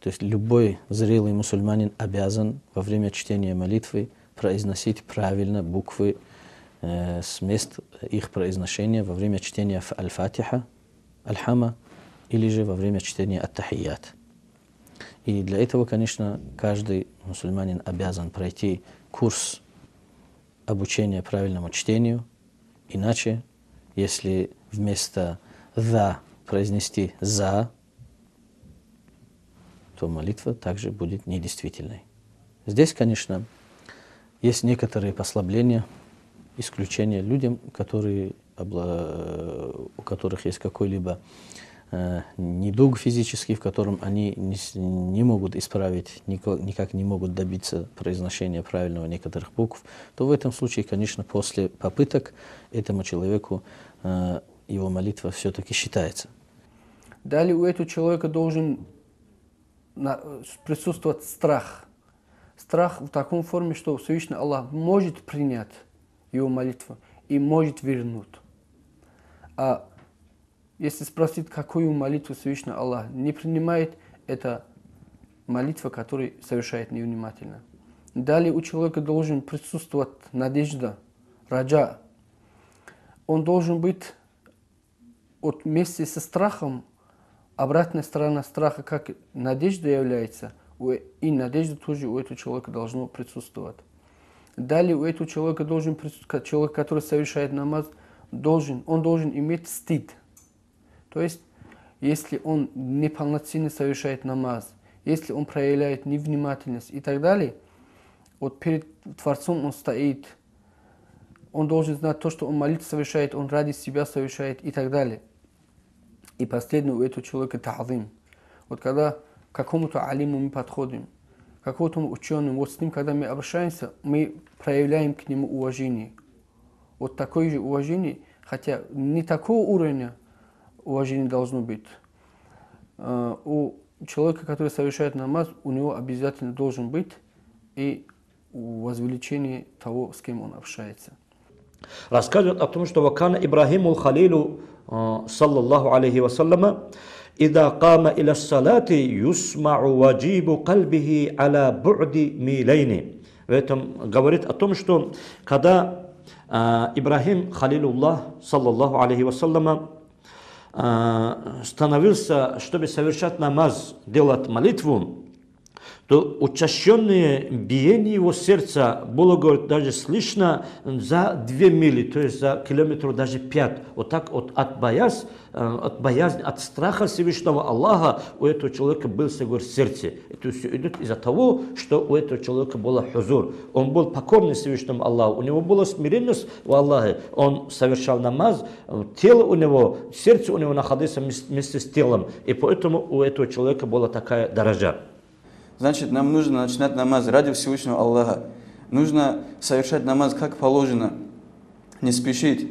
есть любой зрелый мусульманин, обязан во время чтения молитвы произносить правильно буквы с мест их произношения во время чтения Аль-Фатиха, Аль-Хама, или же во время чтения Ат-Тахият. И для этого, конечно, каждый мусульманин обязан пройти курс обучения правильному чтению. Иначе, если вместо «за» произнести «за», то молитва также будет недействительной. Здесь, конечно, есть некоторые послабления, исключения людям, у которых есть какой-либо недуг физический, в котором они не могут исправить, никак не могут добиться произношения правильного некоторых букв, то в этом случае, конечно, после попыток этому человеку его молитва все-таки считается. Далее у этого человека должен присутствовать страх. Страх в таком форме, что Всевышний Аллах может принять его молитву и может вернуть. А если спросить, какую молитву Всевышний Аллах не принимает, это молитва, которую совершает невнимательно. Далее у человека должен присутствовать надежда, раджа. Он должен быть вместе со страхом, обратная сторона страха, как надежда является, и надежда тоже у этого человека должна присутствовать. Далее у этого человека должен присутствовать, человек, который совершает намаз, он должен иметь стыд. То есть, если он неполноценно совершает намаз, если он проявляет невнимательность и так далее, вот перед Творцом он стоит, он должен знать то, что он молитву совершает, он ради себя совершает и так далее. И последнее у этого человека та'зим. Вот когда к какому-то алиму мы подходим, к какому-то ученому, вот с ним, когда мы обращаемся, мы проявляем к нему уважение. Вот такое же уважение, хотя не такого уровня уважение должно быть. У человека, который совершает намаз, у него обязательно должен быть и возвеличение того, с кем он общается. Рассказывают о том, что «Вакана Ибрахиму Халилу, саллаллаху алейхи вассалама, «Ида кама иля салати юсмау ваджибу кальбихи аля бу'ди милейни». В этом говорит о том, что когда Ибрахим Халилуллах, саллаллаху алейхи вассалама, становился, чтобы совершать намаз, делать молитву, то учащенное биение его сердца было, говорит, даже слышно за 2 мили, то есть за километр даже 5. Вот так вот от боязни, от страха Всевышнего Аллаха у этого человека был, говорит, сердце. Это все идет из-за того, что у этого человека был хузур. Он был покорный Всевышнему Аллаху, у него была смиренность у Аллаха. Он совершал намаз, тело у него, сердце у него находилось вместе с телом. И поэтому у этого человека была такая дорожа. Значит, нам нужно начинать намаз ради Всевышнего Аллаха. Нужно совершать намаз как положено, не спешить,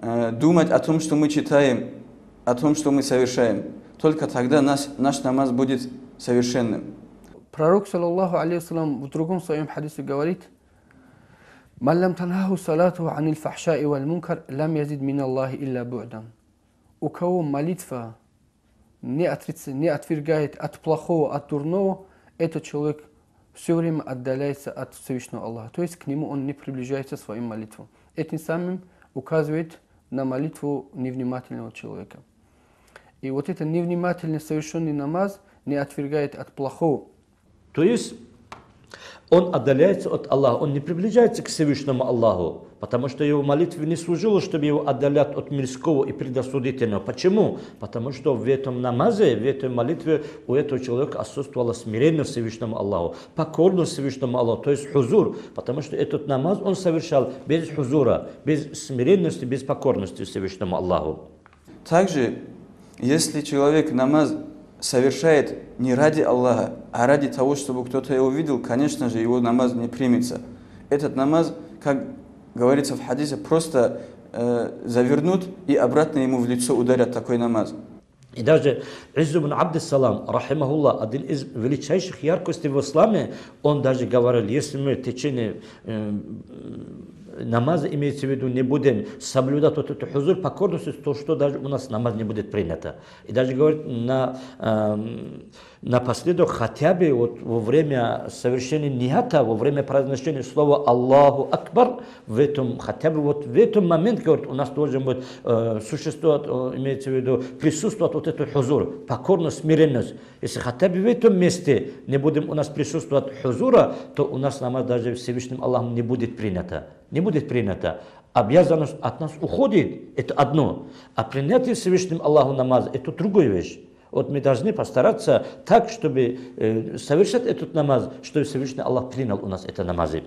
думать о том, что мы читаем, о том, что мы совершаем. Только тогда наш намаз будет совершенным. Пророк, саллаллаху алейхи вассалям, в другом своем хадисе говорит: «Ман лам танаху салату анил фахшаи валь мункар, лам язид мин Аллахи илля бу'дан». У кого молитва не отвергает от плохого, от дурного, этот человек все время отдаляется от Всевышнего Аллаха. То есть к нему он не приближается своим молитвам. Этим самым указывает на молитву невнимательного человека. И вот этот невнимательный совершенный намаз не отвергает от плохого. То есть он отдаляется от Аллаха, он не приближается к Всевышнему Аллаху, потому что его молитва не служила, чтобы его отдалять от мирского и предосудительного. Почему? Потому что в этом намазе, в этой молитве у этого человека отсутствовало смирение Всевышнему Аллаху, покорность Всевышнему Аллаху, то есть хузур, потому что этот намаз он совершал без хузура, без смиренности, без покорности Всевышнему Аллаху. Также, если человек намаз совершает не ради Аллаха, а ради того, чтобы кто-то его видел, конечно же, его намаз не примется. Этот намаз, как говорится в хадисе, просто завернут и обратно ему в лицо ударят такой намаз. И даже Изз ибн Абдиссалам, рахимахуллах, один из величайших яркостей в исламе, он даже говорил, если мы в течение намаза, имеется в виду, не будем соблюдать вот эту хузур, покорность, то что даже у нас намаз не будет принято. И даже говорит, напоследок хотя бы вот во время совершения нията, во время произношения слова Аллаху Акбар, в этом, хотя бы вот в этом моменте, говорит, у нас должен быть существовать, имеется в виду, присутствовать вот этот хузур, покорность, смиренность. Если хотя бы в этом месте не будем у нас присутствовать хузура, то у нас намаз даже Всевышним Аллахом не будет принято. Не будет принято. Обязанность от нас уходит, это одно. А принятие Всевышним Аллаху намаза, это другая вещь. Вот мы должны постараться так, чтобы совершать этот намаз, чтобы Всевышний Аллах принял у нас это намазы.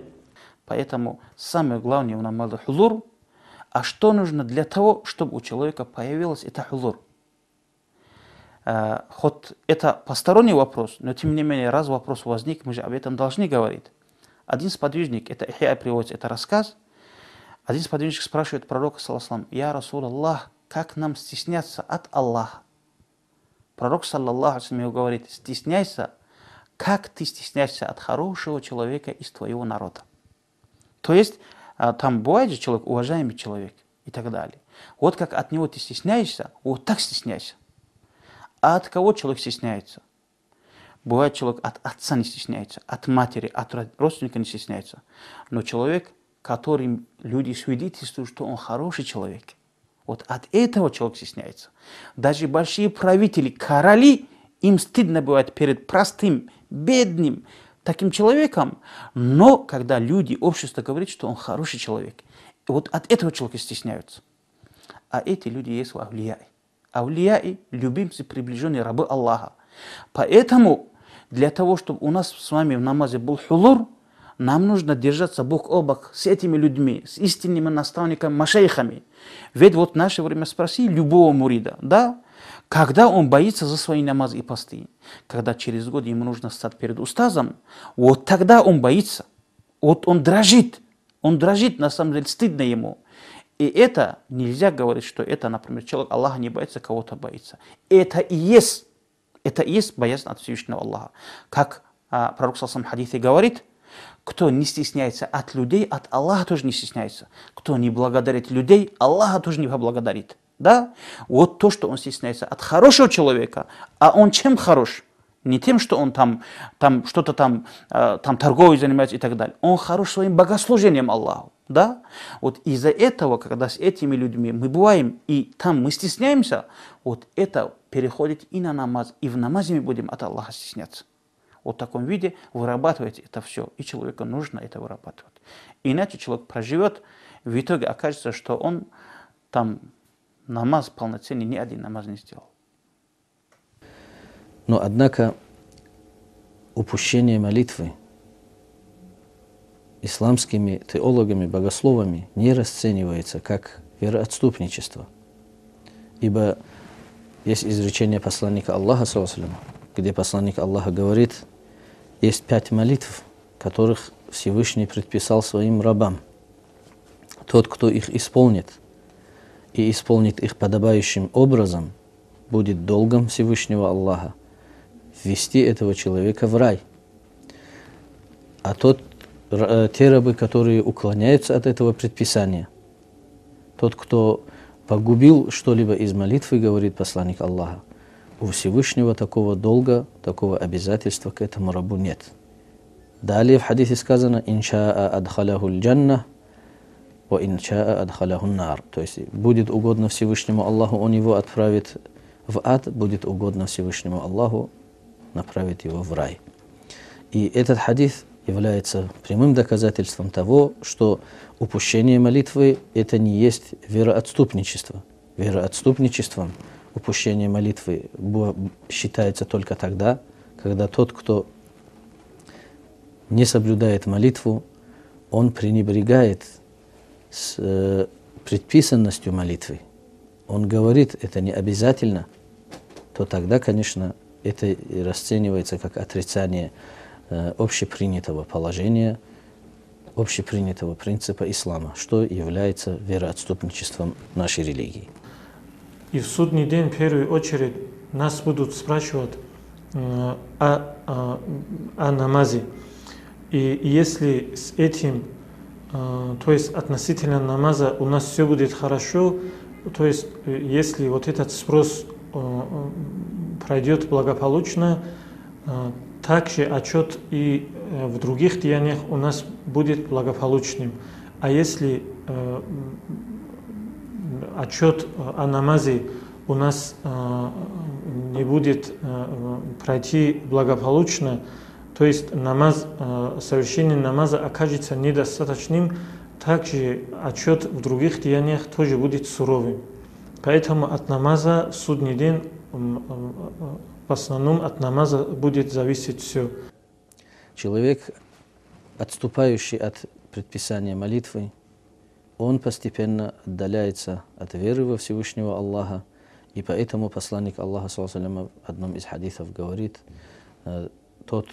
Поэтому самое главное в намазе хузур. А что нужно для того, чтобы у человека появилось это хузур? Хоть это посторонний вопрос, но тем не менее, раз вопрос возник, мы же об этом должны говорить. Один сподвижник, это Ихья приводится, это рассказ. Один сподвижник спрашивает пророка, саллаллаху: «Я Расул Аллах, как нам стесняться от Аллаха?» Пророк, саллаллаху алейхи, говорит: стесняйся, как ты стесняешься от хорошего человека из твоего народа. То есть, там бывает же человек, уважаемый человек и так далее. Вот как от него ты стесняешься, вот так стесняйся. А от кого человек стесняется? Бывает, человек от отца не стесняется, от матери, от родственника не стесняется. Но человек, которым люди свидетельствуют, что он хороший человек, вот от этого человек стесняется. Даже большие правители, короли, им стыдно бывает перед простым, бедным таким человеком, но когда люди, общество говорит, что он хороший человек, вот от этого человека стесняются. А эти люди есть у авлияи. Авлияи – любимцы, приближенные рабы Аллаха. Поэтому для того, чтобы у нас с вами в намазе был хузур, нам нужно держаться бок о бок с этими людьми, с истинными наставниками, машейхами. Ведь вот в наше время спроси любого мурида, да, когда он боится за свои намазы и посты, когда через год ему нужно стать перед устазом, вот тогда он боится, вот он дрожит, на самом деле стыдно ему. И это нельзя говорить, что это, например, человек Аллаха не боится, кого-то боится. Это и есть боязнь от Всевышнего Аллаха. Как пророк в хадисе говорит: кто не стесняется от людей, от Аллаха тоже не стесняется. Кто не благодарит людей, Аллаха тоже не поблагодарит. Да? Вот то, что он стесняется от хорошего человека, а он чем хорош? Не тем, что он там что-то там торговлей занимается и так далее. Он хорош своим богослужением Аллаху. Да? Вот из-за этого, когда с этими людьми мы бываем, и там мы стесняемся, вот это переходит и на намаз, и в намазе мы будем от Аллаха стесняться. Вот в таком виде вырабатывать это все, и человеку нужно это вырабатывать. Иначе человек проживет, в итоге окажется, что он там намаз полноценный, ни один намаз не сделал. Но однако упущение молитвы исламскими теологами, богословами не расценивается как вероотступничество. Ибо есть изречение посланника Аллаха, где посланник Аллаха говорит: есть 5 молитв, которых Всевышний предписал своим рабам. Тот, кто их исполнит, и исполнит их подобающим образом, будет долгом Всевышнего Аллаха ввести этого человека в рай. А те рабы, которые уклоняются от этого предписания, тот, кто погубил что-либо из молитвы, говорит посланник Аллаха, у Всевышнего такого долга, такого обязательства к этому рабу нет. Далее в хадисе сказано: «Иншаа адхаляху джанна, ва иншаа адхаляху нар». То есть будет угодно Всевышнему Аллаху, он его отправит в ад, будет угодно Всевышнему Аллаху, направит его в рай. И этот хадис является прямым доказательством того, что упущение молитвы – это не есть вероотступничество. Вероотступничеством упущение молитвы считается только тогда, когда тот, кто не соблюдает молитву, он пренебрегает с предписанностью молитвы. Он говорит, это не обязательно, то тогда, конечно, это расценивается как отрицание общепринятого положения, общепринятого принципа ислама, что является вероотступничеством нашей религии. И в судный день, в первую очередь, нас будут спрашивать о намазе. И если с этим, то есть относительно намаза, у нас все будет хорошо, то есть если вот этот спрос пройдет благополучно, также отчет и в других деяниях у нас будет благополучным. А если отчет о намазе у нас не будет пройти благополучно, то есть намаз, совершение намаза окажется недостаточным, также отчет в других деяниях тоже будет суровым. Поэтому от намаза в судный день, в основном от намаза будет зависеть все. Человек, отступающий от предписания молитвы, он постепенно отдаляется от веры во Всевышнего Аллаха. И поэтому посланник Аллаха в одном из хадисов говорит, тот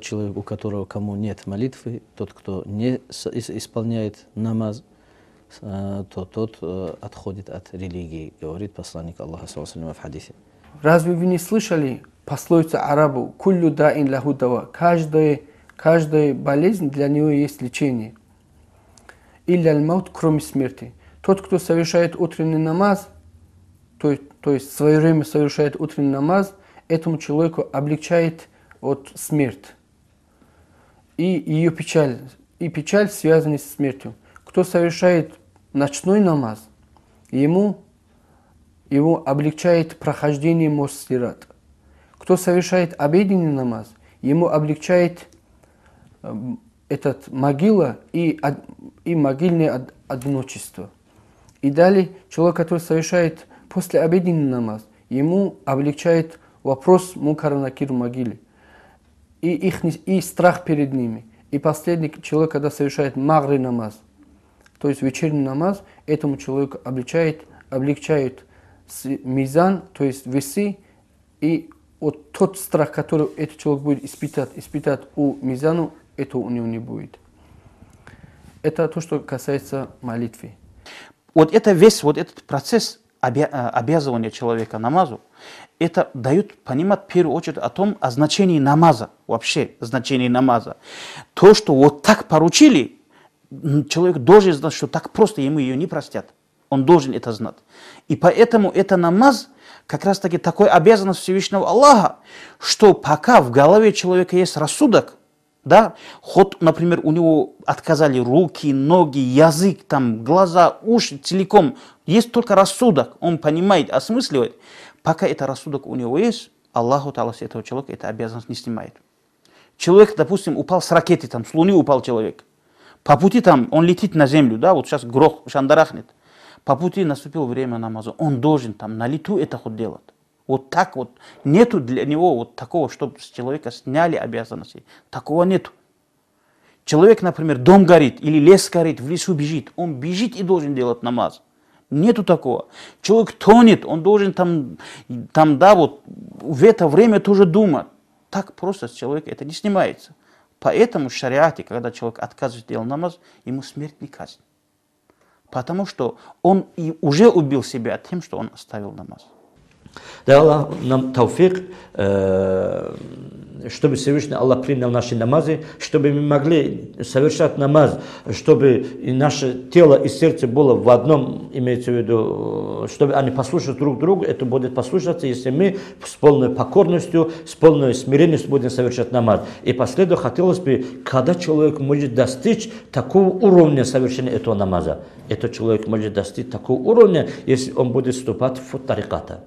человек, у которого кому нет молитвы, тот, кто не исполняет намаз, то тот отходит от религии, говорит посланник Аллаха в хадисе. Разве вы не слышали пословицу арабу «Куллю даин лаху дава»? Каждая болезнь для нее есть лечение. Илля аль-маут, кроме смерти. Тот, кто совершает утренний намаз, то есть в свое время совершает утренний намаз, этому человеку облегчает от смерти. И ее печаль, связанная с смертью. Кто совершает ночной намаз, его облегчает прохождение мост Сират. Кто совершает обеденный намаз, ему облегчает могила и могильное одиночество. И далее человек, который совершает послеобеденный намаз, ему облегчает вопрос мункар накир в могиле и страх перед ними. И последний человек, когда совершает магри намаз, то есть вечерний намаз, этому человеку облегчает мизан, то есть весы, и вот тот страх, который этот человек будет испытать у мизану, этого у него не будет. Это то, что касается молитвы. Вот это весь этот процесс обязывания человека намазу, это дает понимать в первую очередь о значении намаза, вообще значении намаза. То, что вот так поручили, человек должен знать, что так просто ему ее не простят. Он должен это знать. И поэтому это намаз как раз таки такой обязанность Всевышнего Аллаха, что пока в голове человека есть рассудок, да, хоть, например, у него отказали руки, ноги, язык, там, глаза, уши целиком, есть только рассудок, он понимает, осмысливает. Пока это рассудок у него есть, Аллаху Та'ала с этого человека эта обязанность не снимает. Человек, допустим, упал с ракеты, там, с Луны упал человек. По пути там он летит на землю, да, вот сейчас грох, шандарахнет. По пути наступило время намаза. Он должен там на лету это хоть делать. Вот так вот. Нету для него вот такого, чтобы с человека сняли обязанности. Такого нету. Человек, например, дом горит или лес горит, в лесу бежит. Он бежит и должен делать намаз. Нету такого. Человек тонет, он должен там да, вот в это время тоже думать. Так просто с человека это не снимается. Поэтому в шариате, когда человек отказывается делать намаз, ему смерть не казнь. Потому что он и уже убил себя тем, что он оставил намаз. Дай Аллах нам тауфик, чтобы Всевышний Аллах принял наши намазы, чтобы мы могли совершать намаз, чтобы и наше тело и сердце было в одном, имеется в виду, чтобы они послушались друг другу, это будет послушаться, если мы с полной покорностью, с полной смиренностью будем совершать намаз. И последовательно хотелось бы, когда человек может достичь такого уровня совершения этого намаза. Этот человек может достичь такого уровня, если он будет вступать в тариката.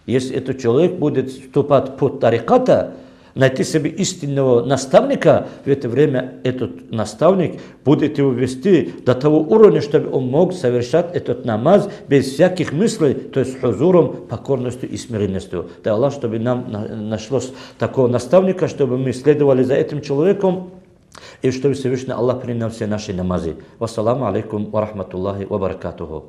Если этот человек будет вступать под тариката, найти себе истинного наставника, в это время этот наставник будет его вести до того уровня, чтобы он мог совершать этот намаз без всяких мыслей, то есть хузуром, покорностью и смиренностью. Да Аллах, чтобы нам нашлось такого наставника, чтобы мы следовали за этим человеком, и чтобы Всевышний Аллах принял все наши намазы. Вассаламу алейкум ва рахматуллахи ва баракатуху.